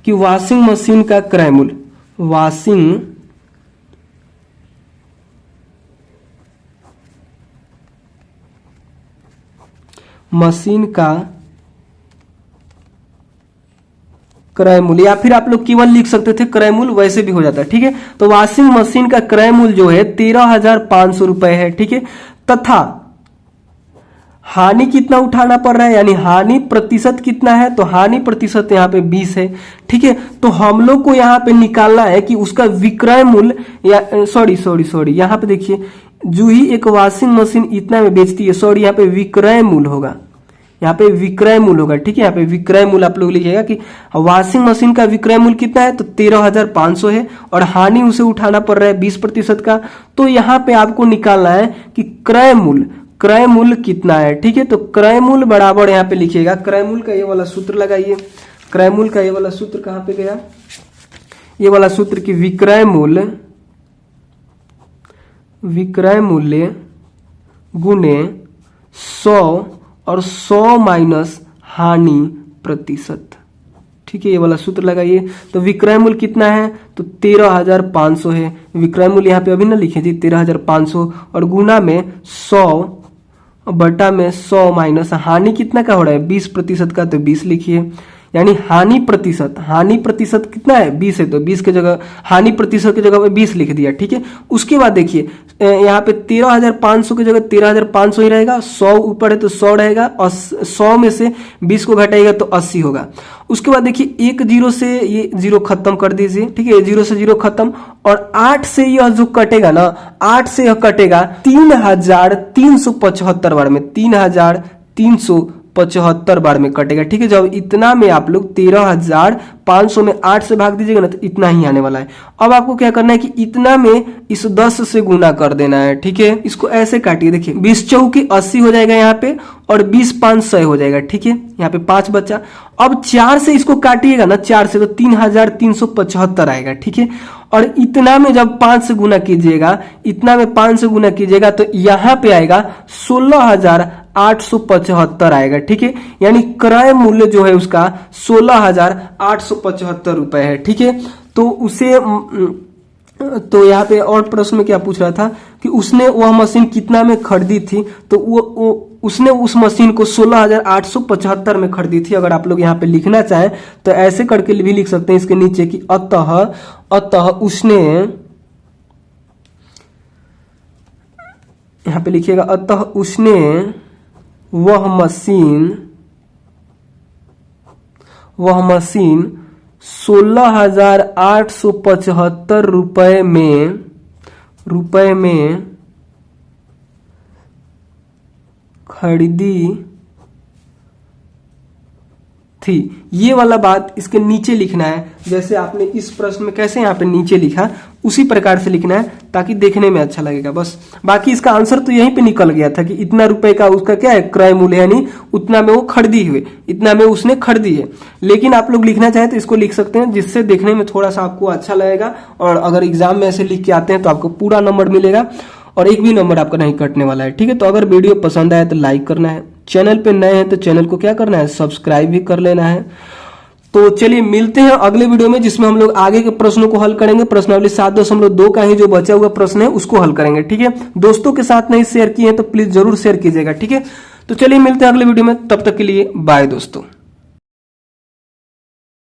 कि वॉशिंग मशीन का क्रय मूल्य, वॉशिंग मशीन का क्रय मूल्य, या फिर आप लोग केवल लिख सकते थे क्रय मूल्य, वैसे भी हो जाता है। ठीक है, तो वॉशिंग मशीन का क्रय मूल्य जो है 13,500 रुपए है। ठीक है, तथा हानि कितना उठाना पड़ रहा है, यानी हानि प्रतिशत कितना है? तो हानि प्रतिशत यहाँ पे 20 है। ठीक है, तो हम लोग को यहाँ पे निकालना है कि उसका विक्रय मूल्य, या सॉरी यहाँ पे देखिए, जूही एक वॉशिंग मशीन इतना में बेचती है, सॉरी यहाँ पे विक्रय मूल्य होगा, यहाँ पे विक्रय मूल्य होगा। ठीक है, यहाँ पे विक्रय मूल्य आप लोग लिखिएगा कि वॉशिंग मशीन का विक्रय मूल्य कितना है, तो 13,500 है और हानि उसे उठाना पड़ रहा है 20% का। तो यहाँ पे आपको निकालना है कि क्रय मूल्य कितना है। ठीक है, तो क्रय मूल्य बराबर यहाँ पे लिखिएगा, क्रय मूल्य का ये वाला सूत्र लगाइए। क्रय मूल्य का ये वाला सूत्र कहाँ पे गया? ये वाला सूत्र की विक्रय मूल्य गुने 100 और 100 माइनस हानि प्रतिशत। ठीक है, ये वाला सूत्र लगाइए। तो विक्रय मूल्य कितना है? तो 13,500 है। विक्रय मूल्य यहाँ पे अभी ना लिखे जी, 13,500 और गुना में 100 बटा में 100 माइनस हानि कितना का हो रहा है? 20% का, तो 20 लिखिए। यानी हानि प्रतिशत कितना है? 20 है, तो 20 के जगह हानि प्रतिशत की जगह पे 20 लिख दिया। ठीक है, उसके बाद देखिए यहाँ पे 13,500 की जगह 13,500 ही रहेगा, 100 ऊपर है तो 100 रहेगा, और 100 में से 20 को घटाएगा तो 80 होगा। उसके बाद देखिए एक जीरो से ये जीरो खत्म कर दीजिए। ठीक है, जीरो से जीरो खत्म, और 8 से यह जो कटेगा ना, 8 से यह कटेगा 3,375 बार में, 3,375 बार में कटेगा। ठीक है, जब इतना में आप लोग 13,500 में 8 से भाग दीजिएगा ना, तो इतना ही आने वाला है। अब आपको क्या करना है कि इतना में इस 10 से गुना कर देना है। ठीक है, इसको ऐसे काटिए। देखिए 20 चौकी 80 हो जाएगा यहाँ पे, और 20 5 100 हो जाएगा। ठीक है, यहाँ पे 5 बचा। अब 4 से इसको काटिएगा ना, 4 से, तो 3,375 आएगा। ठीक है, और इतना में जब 5 से गुना कीजिएगा, इतना में 5 से गुना कीजिएगा, तो यहाँ पे आएगा 16,875 आएगा। ठीक है, यानी क्रय मूल्य जो है उसका 16,875 रुपए है। ठीक है, तो उसे तो यहाँ पे और प्रश्न में क्या पूछ रहा था कि उसने वह मशीन कितना में खरीदी थी, तो उसने उस मशीन को 16,875 में खरीदी थी। अगर आप लोग यहाँ पे लिखना चाहें तो ऐसे करके भी लिख सकते हैं इसके नीचे कि अतः उसने, यहाँ पे लिखिएगा अतः उसने वह मशीन 16,875 रुपए में खरीदी थी। ये वाला बात इसके नीचे लिखना है, जैसे आपने इस प्रश्न में कैसे यहाँ पे नीचे लिखा उसी प्रकार से लिखना है, ताकि देखने में अच्छा लगेगा बस। बाकी इसका आंसर तो यहीं पे निकल गया था कि इतना रुपए का उसका क्या है, क्रय मूल्य, यानी उतना में वो खरीदी हुई, इतना में उसने खरीदी है। लेकिन आप लोग लिखना चाहे तो इसको लिख सकते हैं, जिससे देखने में थोड़ा सा आपको अच्छा लगेगा, और अगर एग्जाम में ऐसे लिख के आते हैं तो आपको पूरा नंबर मिलेगा। और एक भी नंबर आपका नहीं कटने वाला है। ठीक है, तो अगर वीडियो पसंद आए तो लाइक करना है, चैनल पे नए हैं तो चैनल को क्या करना है, सब्सक्राइब भी कर लेना है। तो चलिए मिलते हैं अगले वीडियो में, जिसमें हम लोग आगे के प्रश्नों को हल करेंगे। प्रश्नावली 7.2 का ही जो बचा हुआ प्रश्न है उसको हल करेंगे। ठीक है, दोस्तों के साथ नहीं शेयर किए हैं तो प्लीज जरूर शेयर कीजिएगा। ठीक है, तो चलिए मिलते हैं अगले वीडियो में, तब तक के लिए बाय दोस्तों।